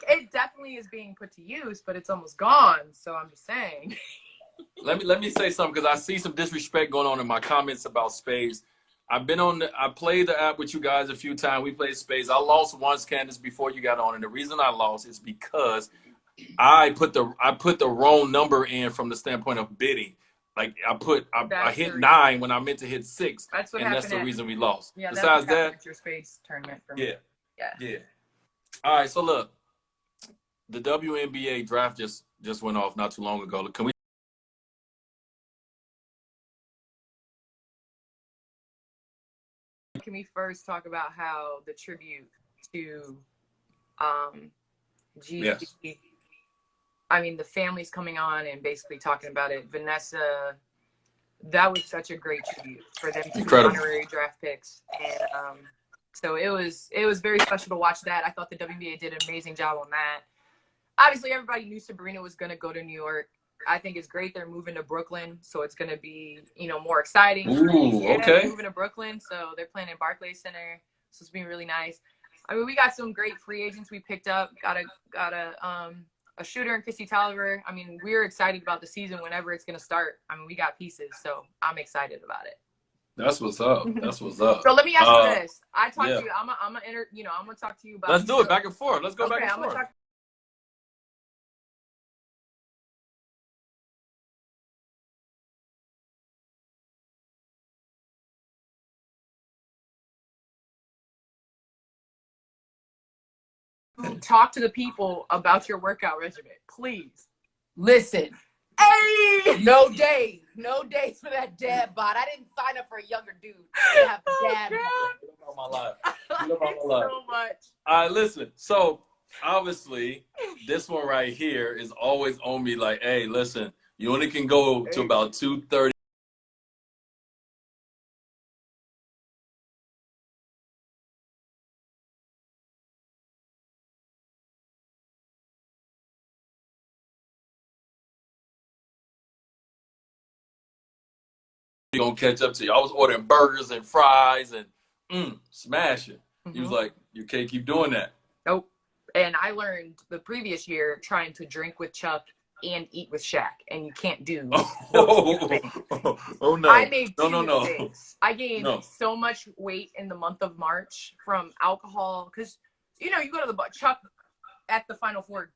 It definitely is being put to use, but it's almost gone. So I'm just saying. Let me say something because I see some disrespect going on in my comments about spades. I played the app with you guys a few times. We played spades. I lost once, Candace, before you got on, and the reason I lost is because I put the wrong number in from the standpoint of bidding. Like I hit 9 when I meant to hit 6. That's what and happened. That's the reason we lost. Yeah, besides that's your spades tournament for me. Yeah. All right, so look. The WNBA draft just went off not too long ago. Can we first talk about how the tribute to Gigi, yes. I mean, the family's coming on and basically talking about it. Vanessa, that was such a great tribute for them to be honorary draft picks. And so it was very special to watch that. I thought the WNBA did an amazing job on that. Obviously, everybody knew Sabrina was going to go to New York. I think it's great they're moving to Brooklyn, so it's going to be, more exciting. Ooh, okay. They're moving to Brooklyn, so they're playing at Barclays Center, so it's being really nice. I mean, we got some great free agents we picked up. Got a a shooter in Chrissy Tolliver. I mean, we're excited about the season whenever it's going to start. I mean, we got pieces, so I'm excited about it. That's what's up. That's what's up. So let me ask you this. I talked yeah. to you. I'm gonna talk to you about. Let's do it back and forth. Let's go back and forth. Talk to the people about your workout regimen, please. Listen. Hey! No days for that dad bod. I didn't sign up for a younger dude to have dad bod. Get up on my life. Get up on my life. So much. All right, listen. So obviously, this one right here is always on me. Like, hey, listen, you only can go to about 2:30. Gonna catch up to you. I was ordering burgers and fries and smashing. He was like, you can't keep doing that. Nope. And I learned the previous year trying to drink with Chuck and eat with Shaq, and you can't do those things. Oh no. I made two no. mistakes. I gained so much weight in the month of March from alcohol, because you go to the Chuck at the Final Four.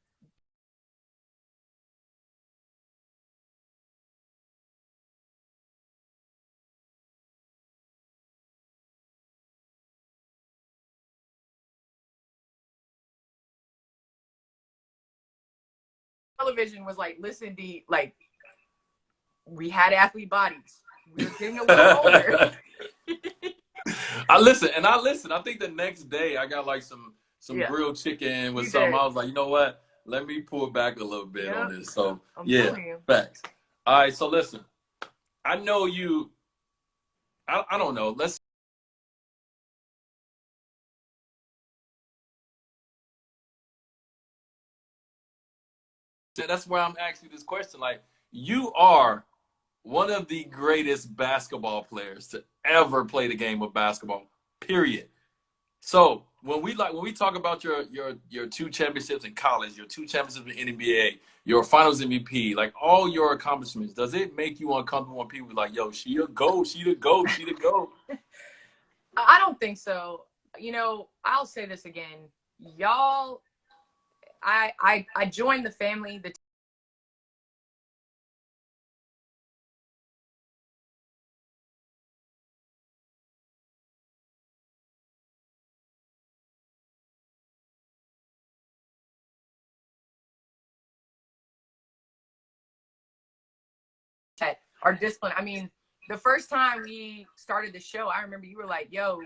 Television was like, listen, D, like, we had athlete bodies. We were getting a little older. I listened. I think the next day I got like some grilled chicken with something. I was like, you know what? Let me pull back a little bit on this. So facts. All right, so listen. I know you. I don't know. That's why I'm asking this question. Like, you are one of the greatest basketball players to ever play the game of basketball, period. So when we talk about your 2 championships in college, your 2 championships in NBA, your finals MVP, like all your accomplishments, does it make you uncomfortable when people are like, yo, she the GOAT? I don't think so. I'll say this again. Y'all, I joined the family. Our discipline. I mean, the first time we started the show, I remember you were like, yo,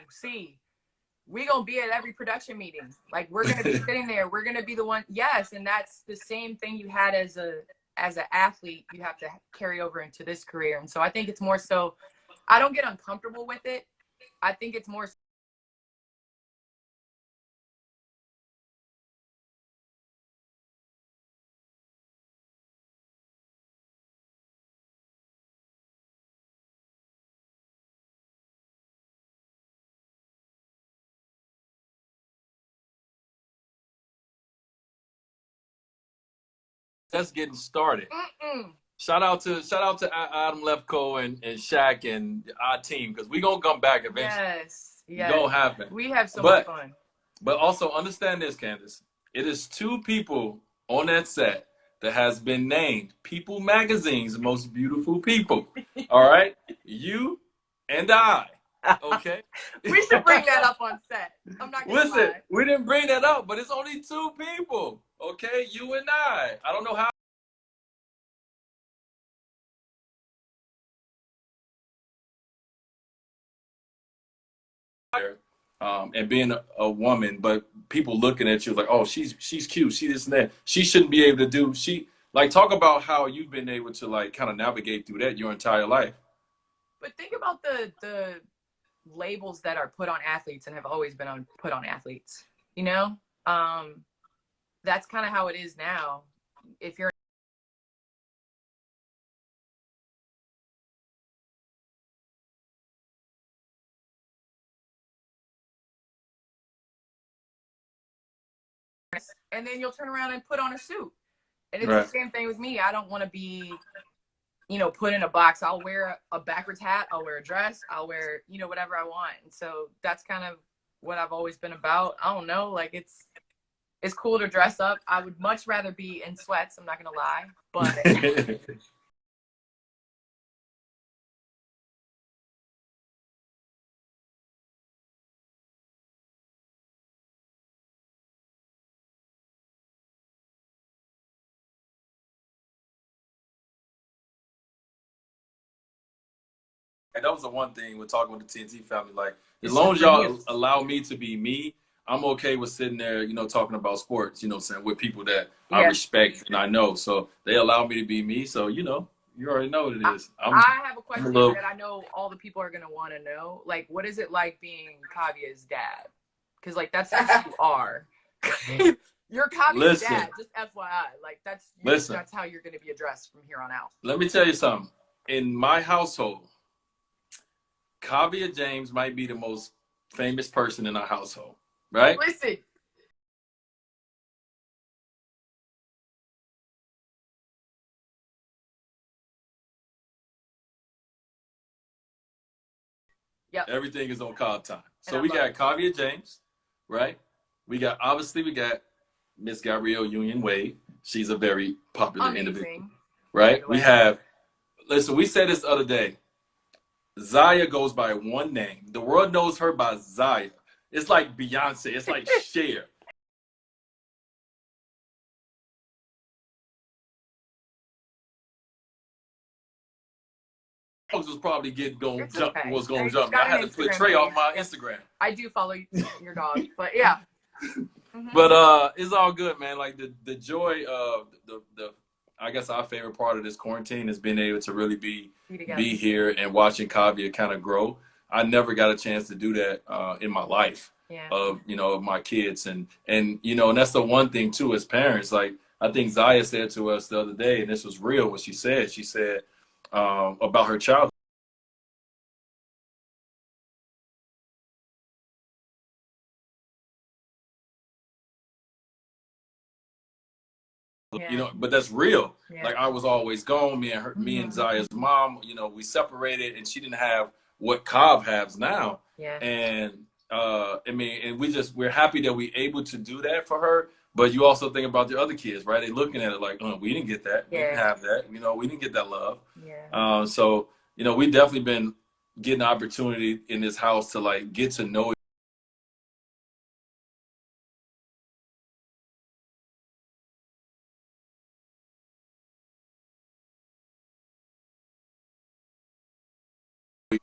we gonna be at every production meeting. Like, we're gonna be sitting there. We're gonna be the one. Yes, and that's the same thing you had as an athlete. You have to carry over into this career. And so I think it's more so. I don't get uncomfortable with it. I think it's more. That's getting started. Shout out to Adam Lefko and Shaq and our team, because we gonna come back eventually. Yes. It's gonna happen. We have so much fun. But also understand this, Candace. It is 2 people on that set that has been named People Magazine's most beautiful people. All right, you and I. Okay. We should bring that up on set. I'm not gonna lie. We didn't bring that up, but it's only 2 people. Okay, you and I. I don't know how. And being a woman, but people looking at you like, oh, she's cute, she this and that. She shouldn't be able to do. Talk about how you've been able to like kind of navigate through that your entire life. But think about the labels that are put on athletes and have always been put on athletes. That's kind of how it is now. If you're and then you'll turn around and put on a suit. And it's Right. the same thing with me. I don't want to be, put in a box. I'll wear a backwards hat. I'll wear a dress. I'll wear, whatever I want. And so that's kind of what I've always been about. I don't know. Like it's cool to dress up. I would much rather be in sweats. I'm not going to lie, but And that was the one thing with talking with the TNT family. Like, as it's long just as for y'all you. allow me to be me, I'm okay with sitting there, talking about sports, saying with people that I Yeah. respect and I know. So they allow me to be me. So, you already know what it is. I have a question little- that I know all the people are going to want to know. Like, what is it like being Kavia's dad? Because, like, that's who you are. You're Kavia's Listen. dad, just FYI. Like, that's how you're going to be addressed from here on out. Let me tell you something. In my household, Kavia James might be the most famous person in our household, right? Listen. Yep. Everything is on Cobb time. So we got Kavia James, right? We got Miss Gabrielle Union Wade. She's a very popular individual, right? We have, listen, we said this the other day. Zaya goes by one name. The world knows her by Zaya. It's like Beyonce. It's like Cher. Was probably going to jump. I had to put Trey off my Instagram. I do follow your dog, but yeah. But it's all good, man. Like the joy of the I guess our favorite part of this quarantine is being able to really be here and watching Kavia kind of grow. I never got a chance to do that in my life of my kids and that's the one thing too as parents. Like I think Zaya said to us the other day, and this was real what she said. She said about her childhood. But that's real. Like I was always gone. Me and Zaya's mom, we separated, and she didn't have what Cobb has now. And and we're happy that we're able to do that for her. But you also think about the other kids, right? They're looking at it like, oh, we didn't get that. We didn't have that. We didn't get that love. So we definitely been getting the opportunity in this house to like get to know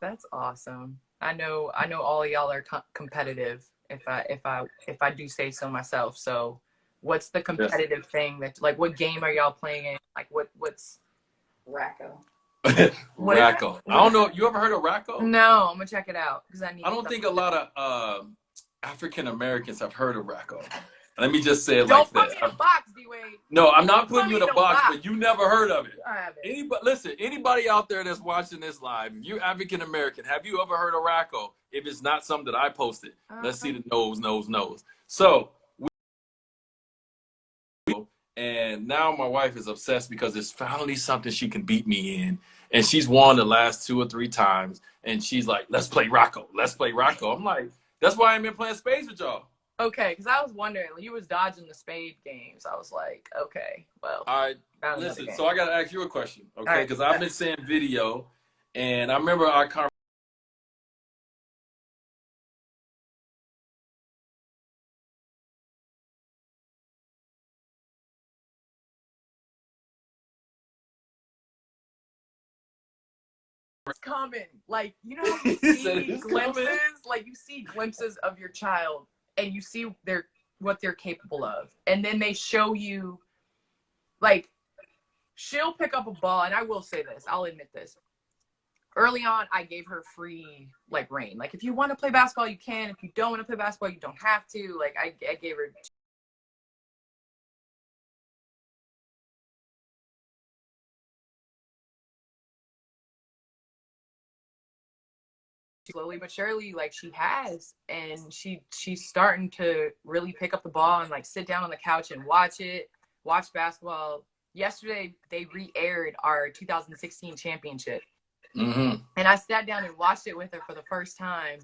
That's awesome. I know all of y'all are competitive if I do say so myself. So what's the competitive thing that, like, what game are y'all playing in? Like what's Racco. Racco. I don't know. You ever heard of Racco? No, I'm gonna check it out because I don't think a lot of African Americans have heard of Racco. Let me just say it don't like put that. me in a box, Dwyane. No, I'm not putting you in a box, box, but you never heard of it. I haven't. Listen, anybody out there that's watching this live, if you're African American, have you ever heard of Racco? If it's not something that I posted, let's see the nose. So, and now my wife is obsessed because it's finally something she can beat me in. And she's won the last 2 or 3 times. And she's like, let's play Racco. Let's play Racco. I'm like, that's why I ain't been playing spades with y'all. Okay, because I was wondering, you was dodging the spade games. I was like, okay, well. All right, listen, so I got to ask you a question, okay? Because I've been seeing video, and I remember our conversation. It's coming. Like, you see glimpses, like you see glimpses of your child, and you see what they're capable of. And then they show you, like, she'll pick up a ball, and I will say this, I'll admit this. Early on, I gave her free, like, reign. Like, if you want to play basketball, you can. If you don't want to play basketball, you don't have to. Like, I gave her slowly but surely, like, she has, and she's starting to really pick up the ball and like sit down on the couch and watch basketball yesterday they re-aired our 2016 championship. Mm-hmm. And I sat down and watched it with her for the first time.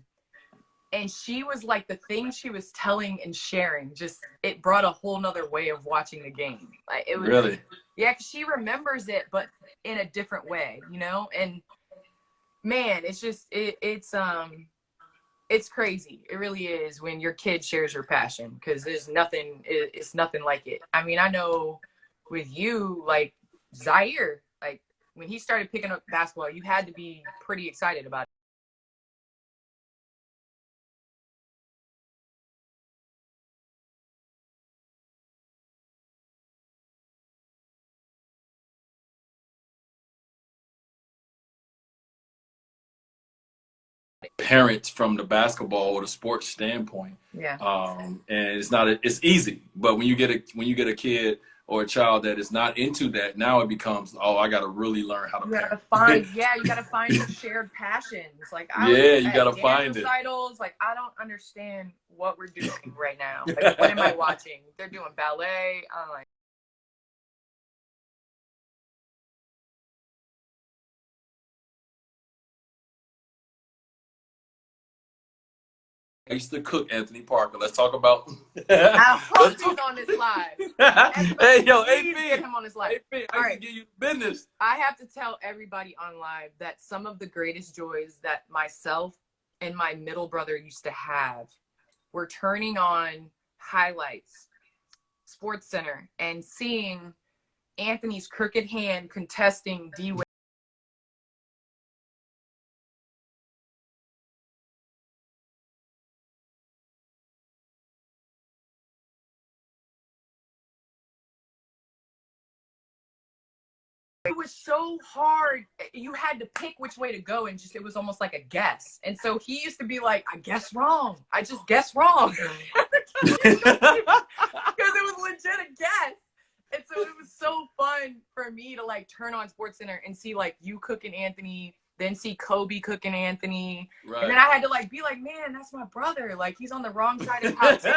And she was like, the things she was telling and sharing, just, it brought a whole nother way of watching the game. Like, it was Really? Yeah, 'cause she remembers it, but in a different way, you know? And man, it's just, it's crazy. It really is when your kid shares your passion, because there's nothing, it's nothing like it. I mean, I know with you, like Zaire, like when he started picking up basketball, you had to be pretty excited about it. Parents from the basketball or the sports standpoint. Yeah. And it's easy, but when you get a kid or a child that is not into that, now it becomes, oh, I got to really learn how to parent. You gotta find your shared passions. Like you got to dance find it. recitals. Like, I don't understand what we're doing right now. Like, what am I watching? They're doing ballet. I'm like, I used to cook Anthony Parker. Let's talk about. I hope he's on this live. Hey, yo, Please AP. get him on this live. AP, I All used right. to give you business. I have to tell everybody on live that some of the greatest joys that myself and my middle brother used to have were turning on highlights, Sports Center, and seeing Anthony's crooked hand contesting Dwyane. It was so hard. You had to pick which way to go, and just, it was almost like a guess. And so he used to be like, I guess wrong. I just guess wrong. Because it was legit a guess. And so it was so fun for me to like turn on Sports Center and see like you cooking Anthony, then see Kobe cooking Anthony. Right. And then I had to like be like, man, that's my brother. Like, he's on the wrong side of top 10.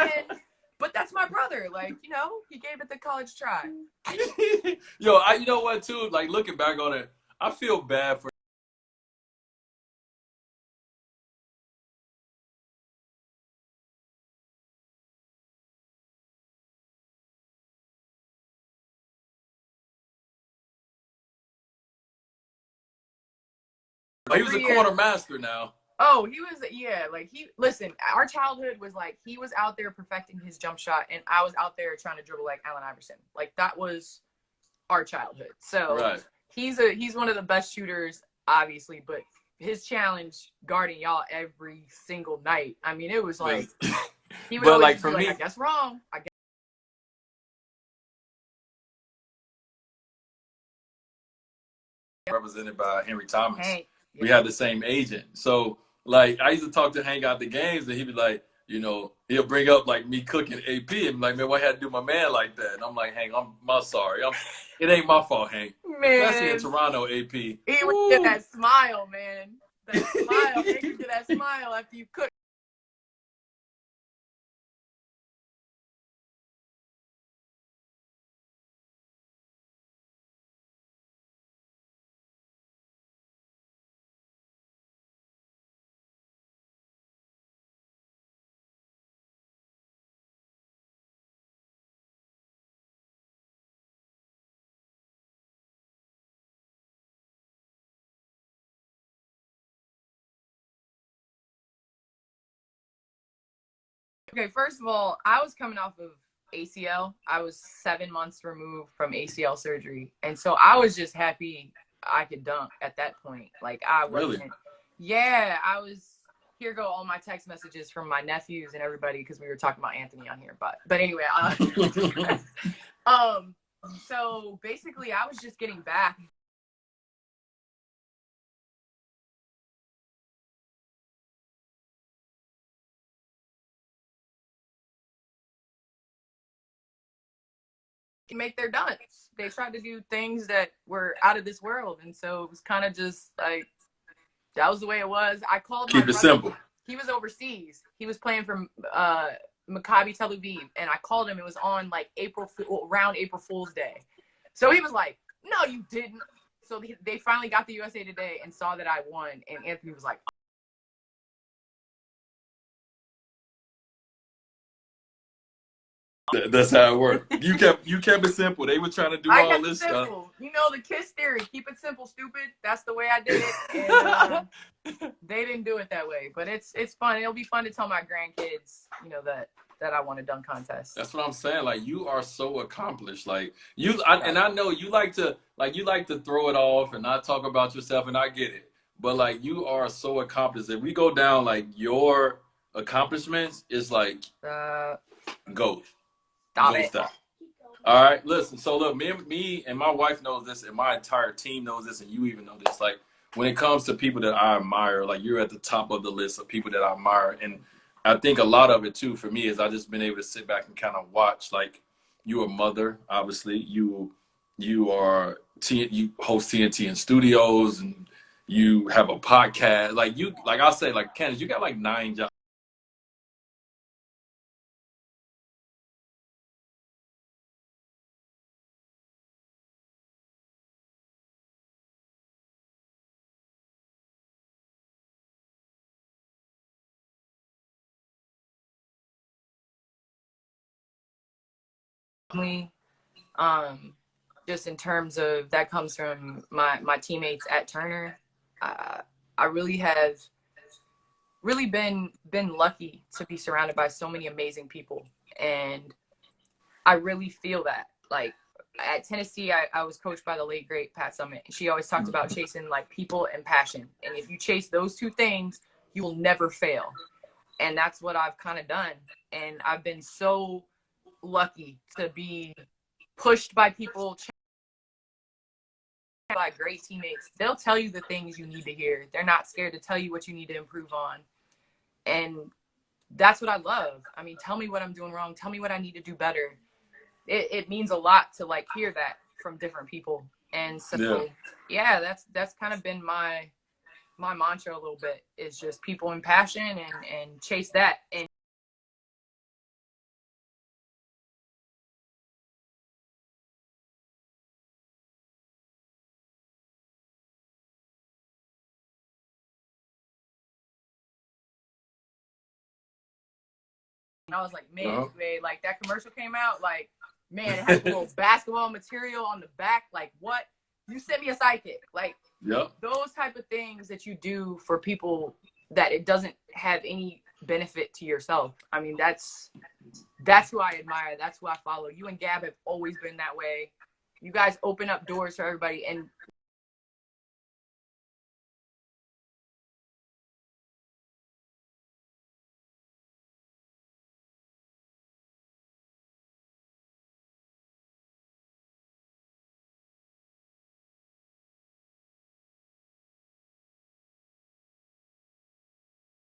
But that's my brother. Like, you know, he gave it the college try. Yo, you know what, too? Like, looking back on it, I feel bad for. He was a corner master now. Oh, he was, yeah, like listen, our childhood was like, he was out there perfecting his jump shot, and I was out there trying to dribble like Allen Iverson. Like, that was our childhood. So right. He's one of the best shooters, obviously, but his challenge guarding y'all every single night. I mean, it was like, he would always like, for me, I guess wrong. I guess. Represented by Henry Thomas. Hey, we had the same agent. So, like, I used to talk to Hank out the games, and he'd be like, you know, he'll bring up, like, me cooking AP, and like, man, why I had to do my man like that? And I'm like, Hank, I'm sorry. It ain't my fault, Hank. Man. Especially in Toronto, AP. He would get that smile, man. That smile. Hank would get that smile after you cook. Okay, first of all, I was coming off of ACL. I was 7 months removed from ACL surgery. And so I was just happy I could dunk at that point. Like, I wasn't. Really? Yeah, I was. Here go all my text messages from my nephews and everybody, because we were talking about Anthony on here. But anyway, so basically I was just getting back. Make their dunks. They tried to do things that were out of this world, and so it was kind of just like, that was the way it was. I called keep it simple. He was overseas. He was playing for Maccabi Tel Aviv, and I called him. It was on like around April Fool's Day. So he was like, no, you didn't. So they finally got the USA Today and saw that I won. And Anthony was like, That's how it worked. You kept it simple. They were trying to do I all kept this it simple. stuff. You know, the KISS theory. Keep it simple, stupid. That's the way I did it. And they didn't do it that way. But it's fun. It'll be fun to tell my grandkids, you know, that I won a dunk contest. That's what I'm saying. Like, you are so accomplished. Like, and I know you like to throw it off and not talk about yourself, and I get it. But like, you are so accomplished. If we go down like your accomplishments, it's like go. Stop it. Stop. All right, listen. So look, me and my wife knows this, and my entire team knows this, and you even know this. Like, when it comes to people that I admire, like, you're at the top of the list of people that I admire, and I think a lot of it too for me is I just been able to sit back and kind of watch. Like, you're a mother, obviously. You host TNT in studios, and you have a podcast. Like I say, like, Candace, you got like 9 jobs. Just in terms of that comes from my teammates at Turner. I really have been lucky to be surrounded by so many amazing people, and I really feel that. Like, at Tennessee, I was coached by the late great Pat Summitt, and she always talked about chasing like people and passion, and if you chase those two things, you will never fail. And that's what I've kind of done, and I've been so lucky to be pushed by people, by great teammates. They'll tell you the things you need to hear. They're not scared to tell you what you need to improve on. And that's what I love. I mean, tell me what I'm doing wrong. Tell me what I need to do better. It means a lot to like hear that from different people. And so, yeah, that's kind of been my mantra a little bit, is just people and passion, and chase that. And I was like, man, like that commercial came out, like, man, it has a little basketball material on the back. Like, what? You sent me a sidekick. Like, those type of things that you do for people that it doesn't have any benefit to yourself. I mean, that's who I admire. That's who I follow. You and Gab have always been that way. You guys open up doors for everybody. And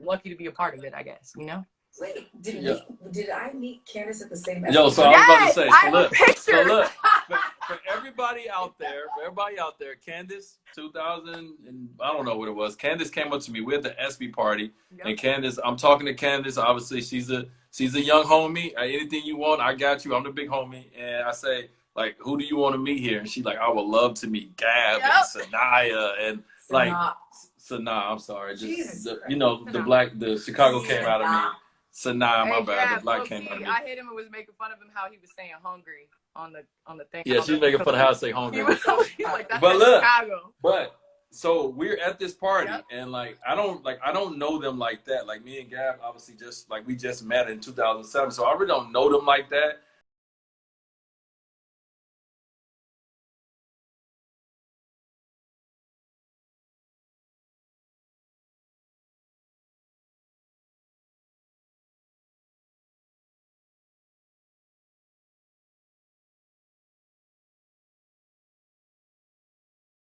lucky to be a part of it, I guess, you know? Wait, did I meet Candace at the same time? Yo, so I was about to say, look, for everybody out there, Candace, 2000, and I don't know what it was. Candace came up to me. We're at the SB party, and Candace, I'm talking to Candace. Obviously, she's a young homie. Anything you want, I got you. I'm the big homie, and I say, like, who do you want to meet here? And she's like, I would love to meet Gab and Sanaya, and like. Sanaa, I'm sorry. Just the Chicago came out of me. Sanaa, my bad. The black came out of me. I hit him and was making fun of him how he was saying hungry on the thing. Yeah, she's making fun of how I say hungry. He's like, that's Chicago. But so we're at this party, and like I don't know them like that. Like, me and Gab obviously we just met in 2007, so I really don't know them like that.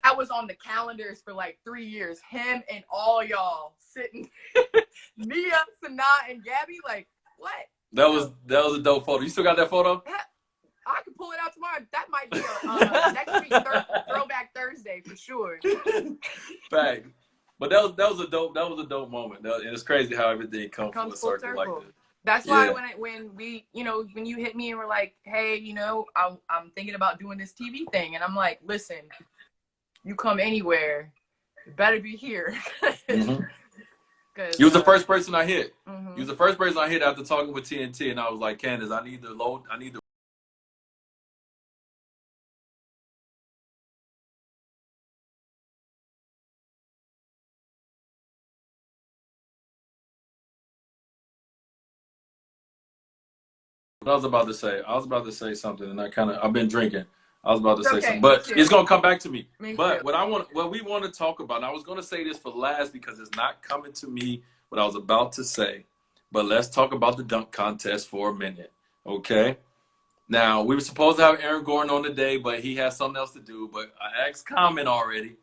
I was on the calendars for like 3 years. Him and all y'all sitting, Nia, Sanaa, and Gabby. Like, what? That was a dope photo. You still got that photo? I can pull it out tomorrow. That might be next week Throwback Thursday for sure. Fact. But that was a dope moment. And it's crazy how everything comes full circle like this. That's why when we, you know, when you hit me and were like, hey, you know, I'm thinking about doing this TV thing. And I'm like, listen, you come anywhere, you better be here. You was the first person I hit. You was the first person I hit after talking with TNT. And I was like, Candace, I need the what I was about to say something, and I've been drinking. I was about to say something, but it's gonna come back to me. But what we want to talk about, and I was gonna say this for last because it's not coming to me what I was about to say. But let's talk about the dunk contest for a minute, okay? Now we were supposed to have Aaron Gordon on today, but he has something else to do. But I asked Common already.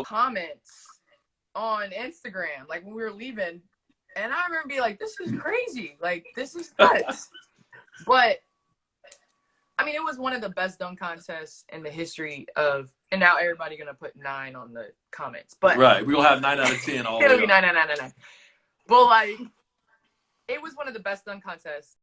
Comments on Instagram, like when we were leaving, and I remember being like, this is crazy, like this is nuts. But I mean, it was one of the best dunk contests in the history of, and now everybody gonna put 9 on the comments, but right, we gonna have 9 out of 10 all it'll be 9, 9, 9, 9, 9. But like, it was one of the best dunk contests.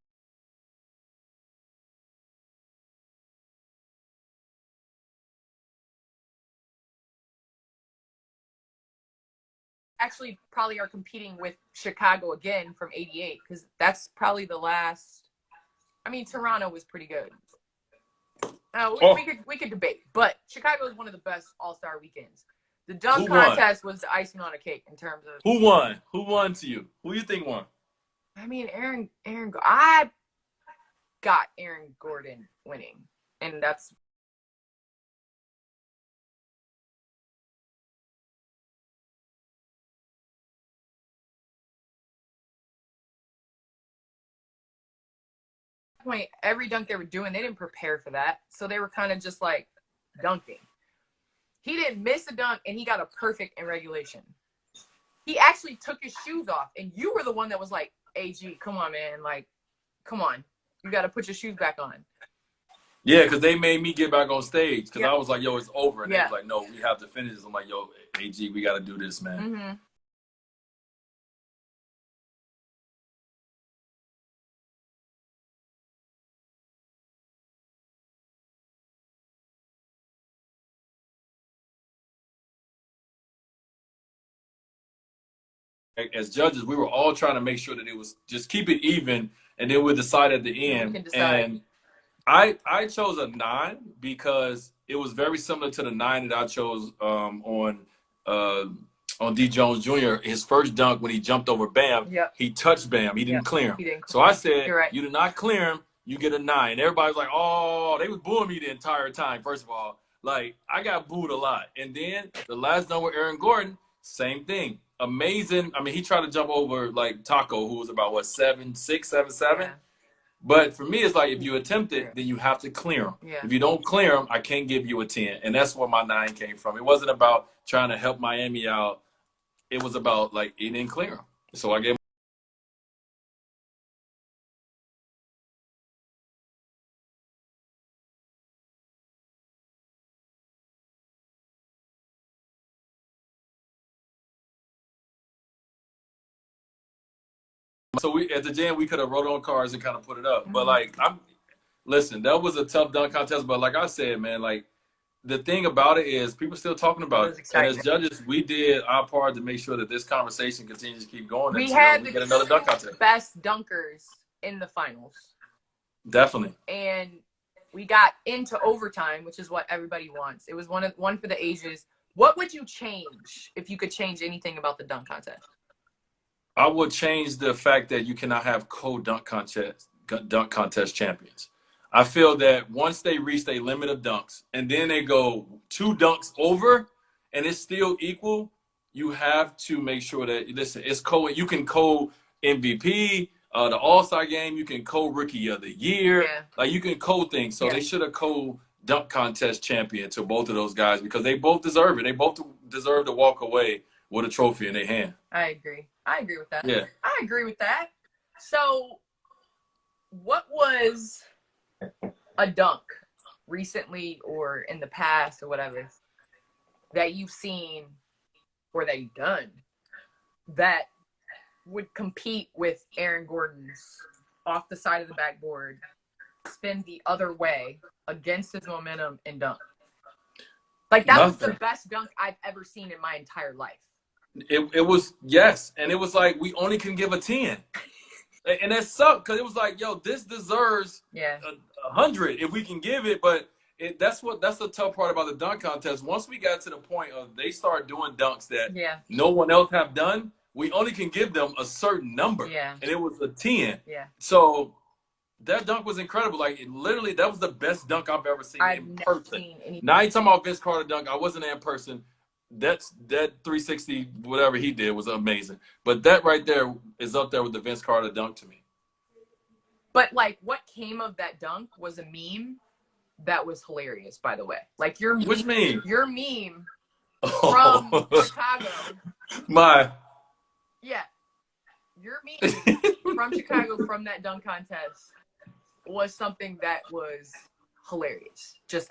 Actually probably are competing with Chicago again from '88, because that's probably the last. I mean, Toronto was pretty good. We could debate, but Chicago is one of the best All-Star weekends. The dunk contest was the icing on a cake in terms of who won. Who won to you? Who you think won? I mean, I got Aaron Gordon winning, and that's. Point, every dunk they were doing, they didn't prepare for that, so they were kind of just like dunking. He didn't miss a dunk, and he got a perfect in regulation. He actually took his shoes off, and you were the one that was like, AG, come on, man, like, come on, you got to put your shoes back on. Yeah, because they made me get back on stage, because I was like, yo, it's over, and they was like, no, we have to finish this. I'm like, yo, AG, we got to do this, man. As judges, we were all trying to make sure that it was just keep it even, and then we'll decide at the end. And I chose a 9 because it was very similar to the 9 that I chose on D. Jones Jr. His first dunk when he jumped over Bam. He touched Bam. He didn't clear him. So I said, you did not clear him. You get a 9. Everybody's like, oh, they was booing me the entire time. First of all, like I got booed a lot. And then the last dunk with Aaron Gordon, same thing. Amazing. I mean, he tried to jump over like Taco, who was about what 7'6", 7'7". Yeah. But for me, it's like if you attempt it, then you have to clear them. Yeah. If you don't clear them, I can't give you a 10. And that's where my 9 came from. It wasn't about trying to help Miami out. It was about like he didn't clear them. So I gave. So we at the jam we could have wrote on cards and kind of put it up. But like listen, that was a tough dunk contest. But like I said, man, like the thing about it is people still talking about it. And as judges, we did our part to make sure that this conversation continues to keep going. We had we get another dunk contest. Best dunkers in the finals. Definitely. And we got into overtime, which is what everybody wants. It was one for the ages. What would you change if you could change anything about the dunk contest? I would change the fact that you cannot have co-dunk contest champions. I feel that once they reach their limit of dunks and then they go 2 dunks over and it's still equal, you have to make sure that, listen, it's you can co-MVP, the All-Star game, you can co-Rookie of the Year. Yeah. Like you can co-things. So they should have co-dunk contest champion to both of those guys because they both deserve it. They both deserve to walk away with a trophy in their hand. I agree with that. Yeah. I agree with that. So what was a dunk recently or in the past or whatever that you've seen or that you've done that would compete with Aaron Gordon's off the side of the backboard, spin the other way against his momentum and dunk? Like, that was the best dunk I've ever seen in my entire life. It was, yes. And it was like, we only can give a 10. And that sucked because it was like, yo, this deserves 100 if we can give it. But that's the tough part about the dunk contest. Once we got to the point of they start doing dunks that no one else have done, we only can give them a certain number. Yeah. And it was a 10. Yeah. So that dunk was incredible. Like, literally, that was the best dunk I've ever seen in person. Now, I ain't talking about Vince Carter dunk. I wasn't there in person. That 360, whatever he did, was amazing. But that right there is up there with the Vince Carter dunk to me. But, like, what came of that dunk was a meme that was hilarious, by the way. Like, your meme. Which meme? Your meme from Chicago. Yeah. Your meme from Chicago from that dunk contest was something that was hilarious. Just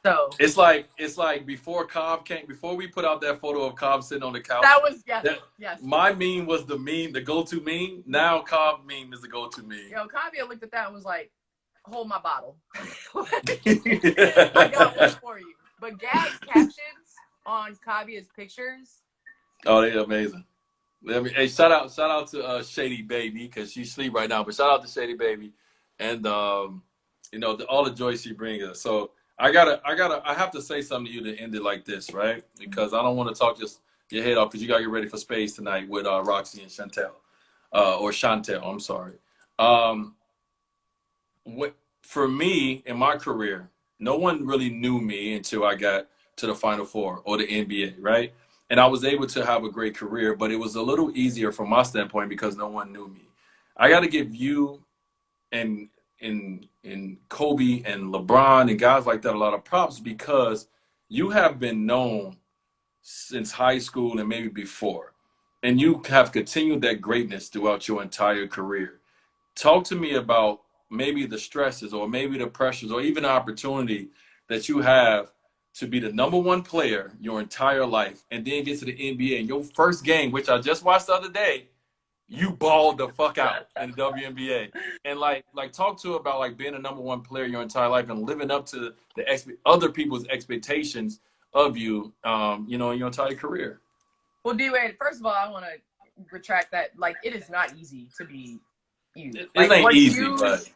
so it's like before we put out that photo of Cobb sitting on the couch. That was yes. My meme was the meme, the go-to meme. Now Cobb meme is the go-to meme. Yo, Kavia looked at that and was like, "Hold my bottle. I got one for you." But Gag's captions on Kavia's pictures. Oh, they're amazing. Hey, shout out to Shady Baby, because she's asleep right now. But shout out to Shady Baby, and all the joy she brings us. So I have to say something to you to end it like this, right? Because I don't want to talk just your head off, because you got to get ready for space tonight with Roxy and Chantel, or Chantel. I'm sorry. For me in my career, no one really knew me until I got to the Final Four or the NBA, right? And I was able to have a great career, but it was a little easier from my standpoint because no one knew me. I got to give you and Kobe and LeBron and guys like that a lot of props, because you have been known since high school and maybe before, and you have continued that greatness throughout your entire career. Talk to me about maybe the stresses or maybe the pressures or even the opportunity that you have to be the #1 player your entire life and then get to the NBA. And your first game, which I just watched the other day, you balled the fuck out in the WNBA. And like talk to about like being a #1 player your entire life and living up to the other people's expectations of you, in your entire career. Well, Dwyane, first of all, I want to retract that. Like, it is not easy to be you. It ain't easy, but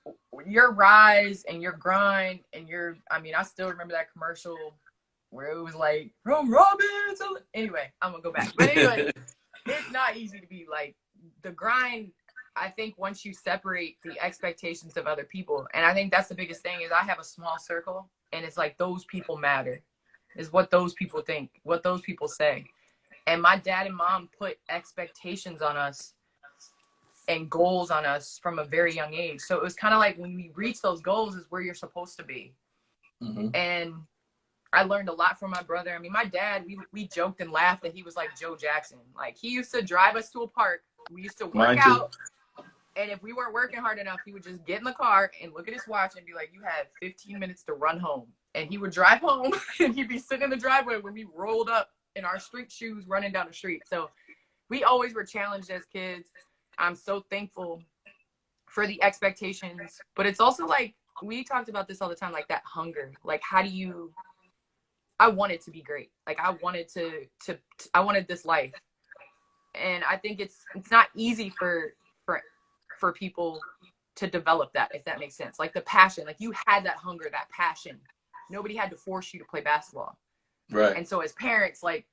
your rise and your grind and I still remember that commercial where it was like, from Robin to... Anyway, I'm going to go back. But anyway, it's not easy to be like, the grind. I think once you separate the expectations of other people, and I think that's the biggest thing, is I have a small circle, and it's like, those people matter. Is what those people think, what those people say. And my dad and mom put expectations on us and goals on us from a very young age. So it was kind of like, when we reach those goals is where you're supposed to be. Mm-hmm. And I learned a lot from my brother. I mean, my dad, we joked and laughed that he was like Joe Jackson. Like, he used to drive us to a park. We used to work out. And if we weren't working hard enough, he would just get in the car and look at his watch and be like, you have 15 minutes to run home. And he would drive home and he'd be sitting in the driveway when we rolled up in our street shoes running down the street. So we always were challenged as kids. I'm so thankful for the expectations. But it's also like, we talked about this all the time, like that hunger. Like, I wanted to be great. Like, I wanted I wanted this life. And I think it's not easy for people to develop that, if that makes sense. Like, the passion, like, you had that hunger, that passion. Nobody had to force you to play basketball. Right. And so as parents, like,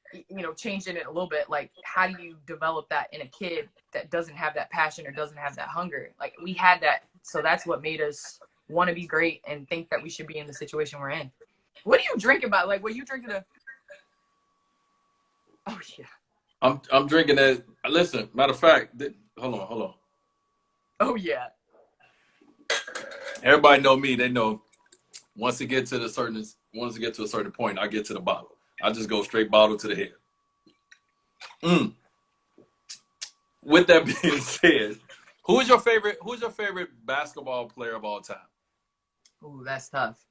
changing it a little bit, like, how do you develop that in a kid that doesn't have that passion or doesn't have that hunger? Like, we had that. So that's what made us want to be great and think that we should be in the situation we're in. What are you drinking about? Like, what are you drinking? Oh, yeah. I'm drinking that. Listen, matter of fact, hold on. Oh, yeah. Everybody know me. They know once it gets to a certain point, I get to the bottle. I just go straight bottle to the head. With that being said, Who's your favorite basketball player of all time? Ooh, that's tough.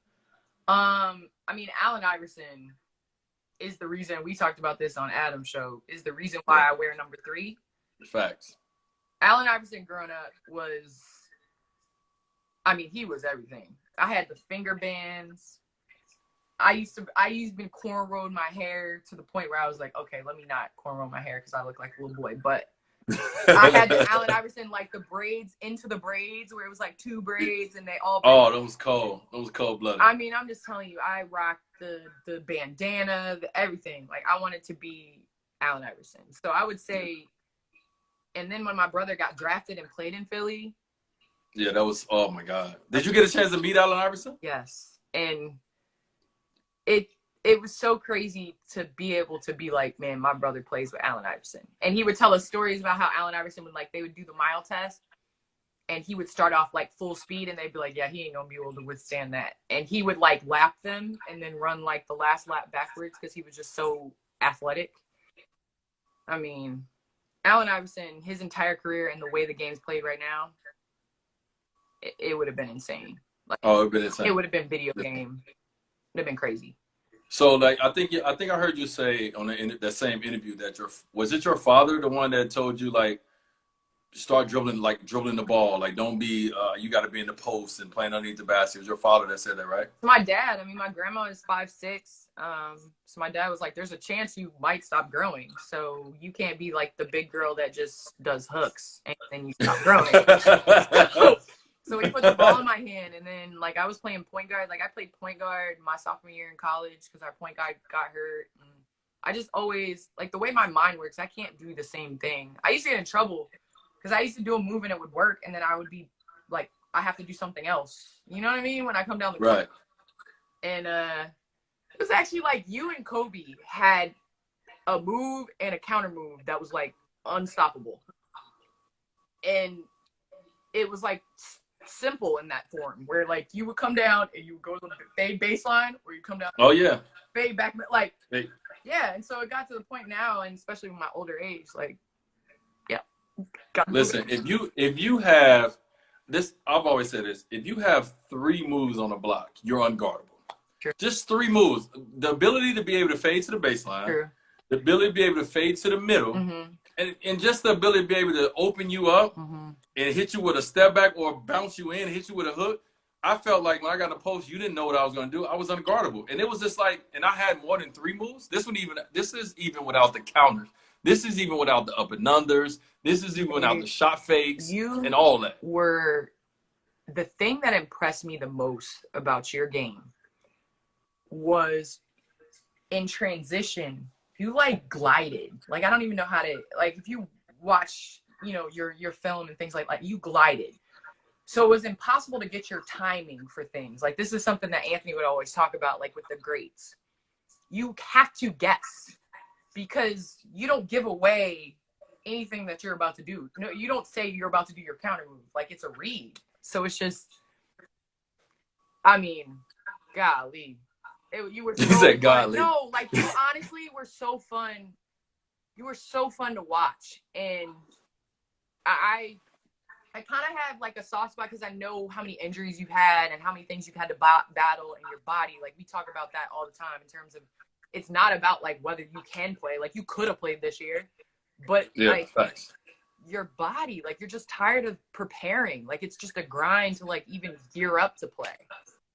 I mean, Allen Iverson is the reason we talked about this on Adam's show. Is the reason why I wear number 3. Facts. Allen Iverson growing up was, I mean, he was everything. I had the finger bands. I used to been cornrowed my hair to the point where I was like, okay, let me not cornrow my hair because I look like a little boy. But I had the Allen Iverson, like the braids into the braids where it was like 2 braids and they all. Oh, that was cold. That was cold blooded. I mean, I'm just telling you, I rocked the bandana, everything. Like I wanted to be Allen Iverson. So I would say, and then when my brother got drafted and played in Philly. Yeah, that was, oh my God. Did you get a chance to meet Allen Iverson? Yes. And it was so crazy to be able to be like, man, my brother plays with Allen Iverson. And he would tell us stories about how Allen Iverson would, like, they would do the mile test and he would start off like full speed and they'd be like, yeah, he ain't gonna be able to withstand that. And he would like lap them and then run like the last lap backwards because he was just so athletic. I mean, Allen Iverson, his entire career and the way the game's played right now, it would have been insane. Like, oh, it would have been insane. It would have been video game. It would have been crazy. So, like, I think I heard you say on that same interview that was it your father, the one that told you, like, start dribbling the ball, like, don't be, you got to be in the post and playing underneath the basket. It was your father that said that, right? My dad, I mean, my grandma is 5'6". So my dad was like, there's a chance you might stop growing. So you can't be like the big girl that just does hooks and then you stop growing. So he put the ball in my hand, and then, like, I was playing point guard. Like, I played point guard my sophomore year in college because our point guard got hurt. And I just always, like, the way my mind works, I can't do the same thing. I used to get in trouble because I used to do a move and it would work, and then I would be, like, I have to do something else. You know what I mean? When I come down the court. Right. And it was actually, like, you and Kobe had a move and a counter move that was, like, unstoppable. And it was, like, simple in that form where like you would come down and you would go to the fade baseline or you come down fade back like yeah. And so it got to the point now, and especially with my older age, like listen, if you have this, I've always said this, if you have 3 moves on a block, you're unguardable. True. Just 3 moves. The ability to be able to fade to the baseline. True. The ability to be able to fade to the middle. Mm-hmm. And just the ability to be able to open you up and hit you with a step back or bounce you in and hit you with a hook. I felt like when I got the post, you didn't know what I was going to do. I was unguardable. And it was just like, and I had more than 3 moves. This is even without the counters. This is even without the up and unders. This is even without the shot fakes and all that. Were the thing that impressed me the most about your game was in transition. You like glided. Like, I don't even know how to, like, if you watch, you know, your film and things like that, you glided. So it was impossible to get your timing for things. Like, this is something that Anthony would always talk about, like with the greats. You have to guess because you don't give away anything that you're about to do. No, you don't say you're about to do your counter move. Like, it's a read. So it's just, I mean, golly. You were so said godly. No, like, you honestly were so fun. You were so fun to watch. And I kind of have like a soft spot because I know how many injuries you've had and how many things you've had to battle in your body. Like, we talk about that all the time in terms of it's not about like whether you can play. Like, you could have played this year, but like facts. Your body, like, you're just tired of preparing. Like, it's just a grind to like even gear up to play.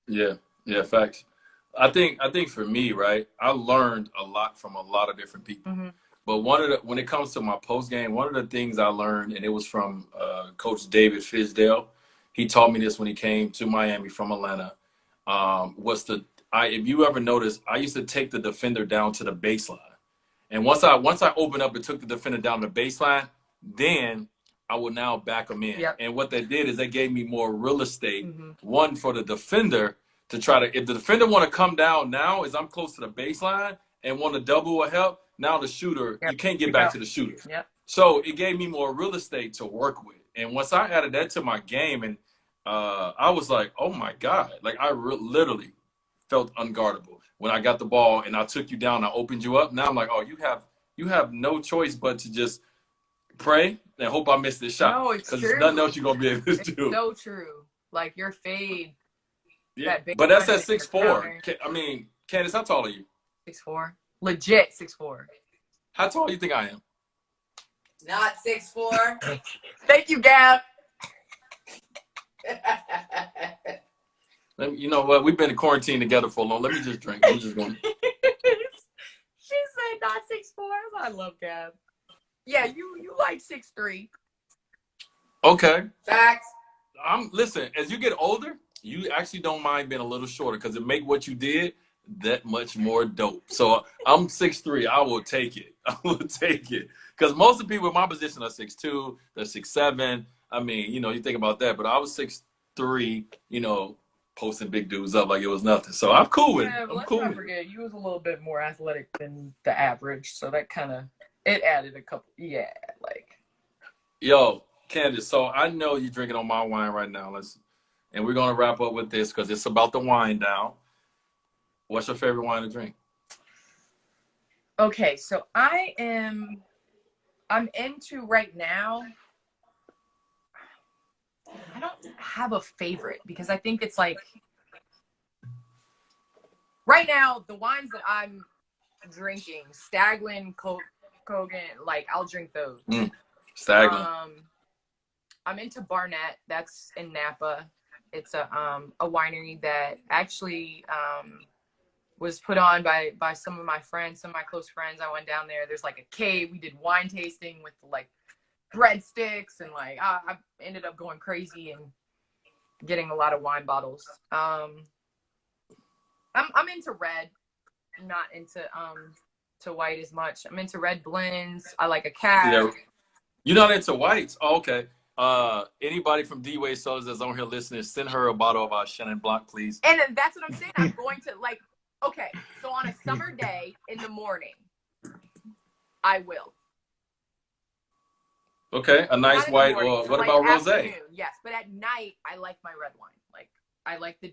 Yeah, facts. I think for me, right, I learned a lot from a lot of different people. Mm-hmm. But when it comes to my post game, one of the things I learned, and it was from Coach David Fisdale. He taught me this when he came to Miami from Atlanta. If you ever notice, I used to take the defender down to the baseline, and once I opened up and took the defender down the baseline, then I would now back them in. Yep. And what they did is they gave me more real estate. Mm-hmm. One for the defender. To try to, if the defender want to come down now, as I'm close to the baseline and want to double or help, now the shooter, you can't get back to the shooter. Yep. So it gave me more real estate to work with. And once I added that to my game, and I was like, oh my God, like I literally felt unguardable when I got the ball and I took you down, I opened you up. Now I'm like, oh, you have no choice but to just pray and hope I miss this shot. No, it's because true. there's nothing else you're gonna be able to It's do. so true. Like your fade. Yeah, That but that's big at 6'4". I mean, Candace, how tall are you? 6'4". Legit 6'4". How tall do you think I am? Not 6'4". Thank you, Gab. You know what? We've been in quarantine together for a long. Let me just drink. I'm just going. She said not 6'4". I love Gab. Yeah, you like 6'3". Okay. Facts. Listen. As you get older, you actually don't mind being a little shorter because it make what you did that much more dope. So I'm 6'3". I will take it. I will take it because most of the people in my position are 6'2". They're 6'7". I mean, you know, you think about that, but I was 6'3". You know, posting big dudes up like it was nothing. So I'm cool with it. Yeah, but I'm let's cool not with it. forget, you was a little bit more athletic than the average, so that kind of it added a couple. Yeah, like. Yo, Candace. So I know you're drinking on my wine right now. And we're gonna wrap up with this because it's about the wine down. What's your favorite wine to drink? Okay, so I'm into right now. I don't have a favorite because I think it's like right now the wines that I'm drinking, Staglin, Kogan, like I'll drink those. Staglin. I'm into Barnett. That's in Napa. It's a winery that actually was put on by some of my friends, some of my close friends. I went down there. There's like a cave. We did wine tasting with like breadsticks and like I ended up going crazy and getting a lot of wine bottles. I'm into red, not into to white as much. I'm into red blends. I like a cab. Yeah. You're not into whites? Oh, okay. Anybody from Dwyane Sodas that's on here listening, send her a bottle of our Chenin Blanc, please. And that's what I'm saying. I'm going to like. Okay, so on a summer day in the morning, I will. Okay, a nice white. Morning, Or what like about rosé? Yes, but at night I like my red wine. Like I like the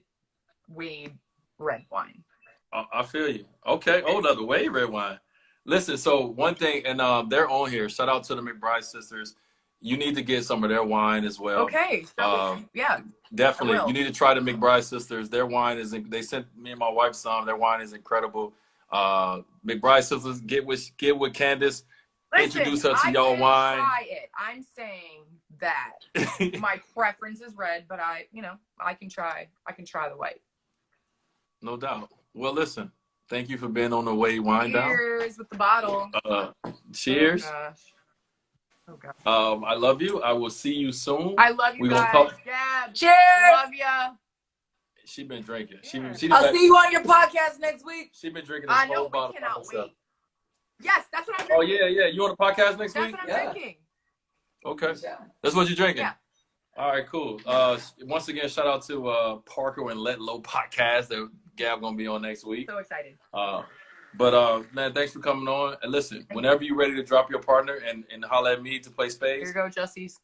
Wade red wine. I feel you. Okay. Oh, the Wade red wine. Listen. So one thing, and they're on here. Shout out to the McBride sisters. You need to get some of their wine as well. Okay. So, yeah. Definitely. You need to try the McBride sisters. Their wine is. They sent me and my wife some. Their wine is incredible. McBride sisters, get with Candace. Listen, introduce her to y'all wine. Try it. I'm saying that my preference is red, but I can try the white. No doubt. Well, listen. Thank you for being on the Wade Wine Down. Cheers with the bottle. Cheers. Oh, gosh. Oh, God. I love you. I will see you soon. I love you guys. Yeah. Cheers. Love ya. She been drinking. Yeah. I'll see you on your podcast next week. She been drinking this whole bottle. I cannot wait. Yes, that's what I'm Oh, drinking. yeah. You on the podcast next week? That's what I'm drinking. Okay. That's what you're drinking? Yeah. All right, cool. Once again, shout out to Parker and Let Low podcast that Gab gonna be on next week. So excited. But man, thanks for coming on. And listen, whenever you're ready to drop your partner and holler at me to play spades. Here you go, Jussie's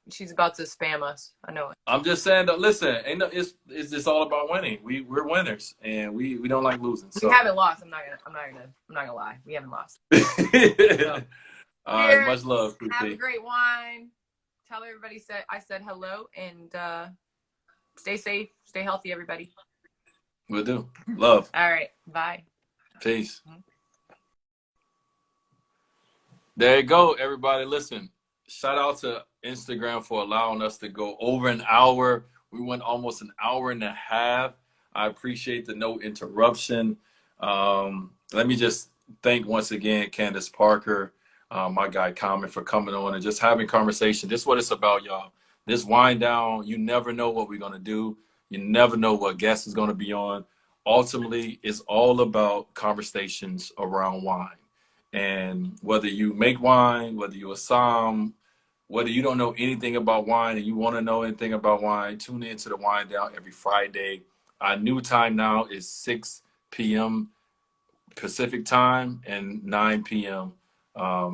she's about to spam us. I know it. I'm just saying that listen, it's just all about winning. We're winners and we don't like losing. So. We haven't lost. I'm not gonna lie. We haven't lost. So. All right, much love. Have a great wine. Tell everybody I said hello and stay safe, stay healthy, everybody. Will do. Love. All right. Bye. Peace. There you go, everybody. Listen, shout out to Instagram for allowing us to go over an hour. We went almost an hour and a half. I appreciate the no interruption. Let me just thank once again Candace Parker, my guy Common, for coming on and just having conversation. This is what it's about, y'all. This wind down, you never know what we're going to do. You never know what guest is going to be on. Ultimately, it's all about conversations around wine. And whether you make wine, whether you're a som, whether you don't know anything about wine and you want to know anything about wine, tune in to the Wine Down every Friday. Our new time now is 6 p.m. Pacific time and 9 p.m.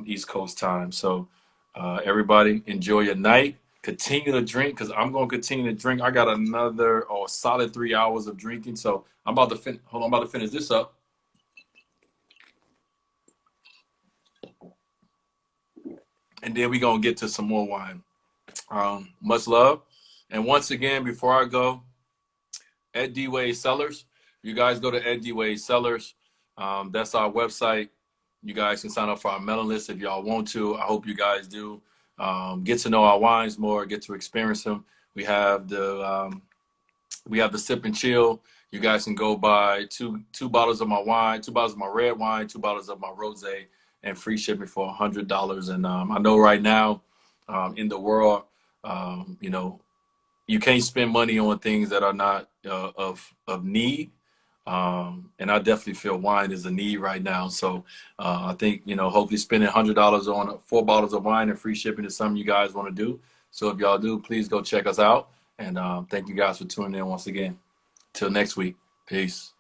East Coast time. So everybody enjoy your night. Continue to drink because I'm going to continue to drink. I got another solid 3 hours of drinking. So I'm about to I'm about to finish this up. and then we're going to get to some more wine. Much love. And once again, before I go, Ed Dwyane Cellars. You guys go to Ed Dwyane Cellars. That's our website. You guys can sign up for our mailing list if y'all want to. I hope you guys do. Get to know our wines more, get to experience them. We have the sip and chill. You guys can go buy two bottles of my wine, 2 bottles of my red wine, 2 bottles of my rosé, and free shipping for $100. And I know right now in the world, you know, you can't spend money on things that are not of need. And I definitely feel wine is a need right now. So I think, you know, hopefully spending $100 on 4 bottles of wine and free shipping is something you guys want to do. So if y'all do, please go check us out. And thank you guys for tuning in once again. Till next week. Peace.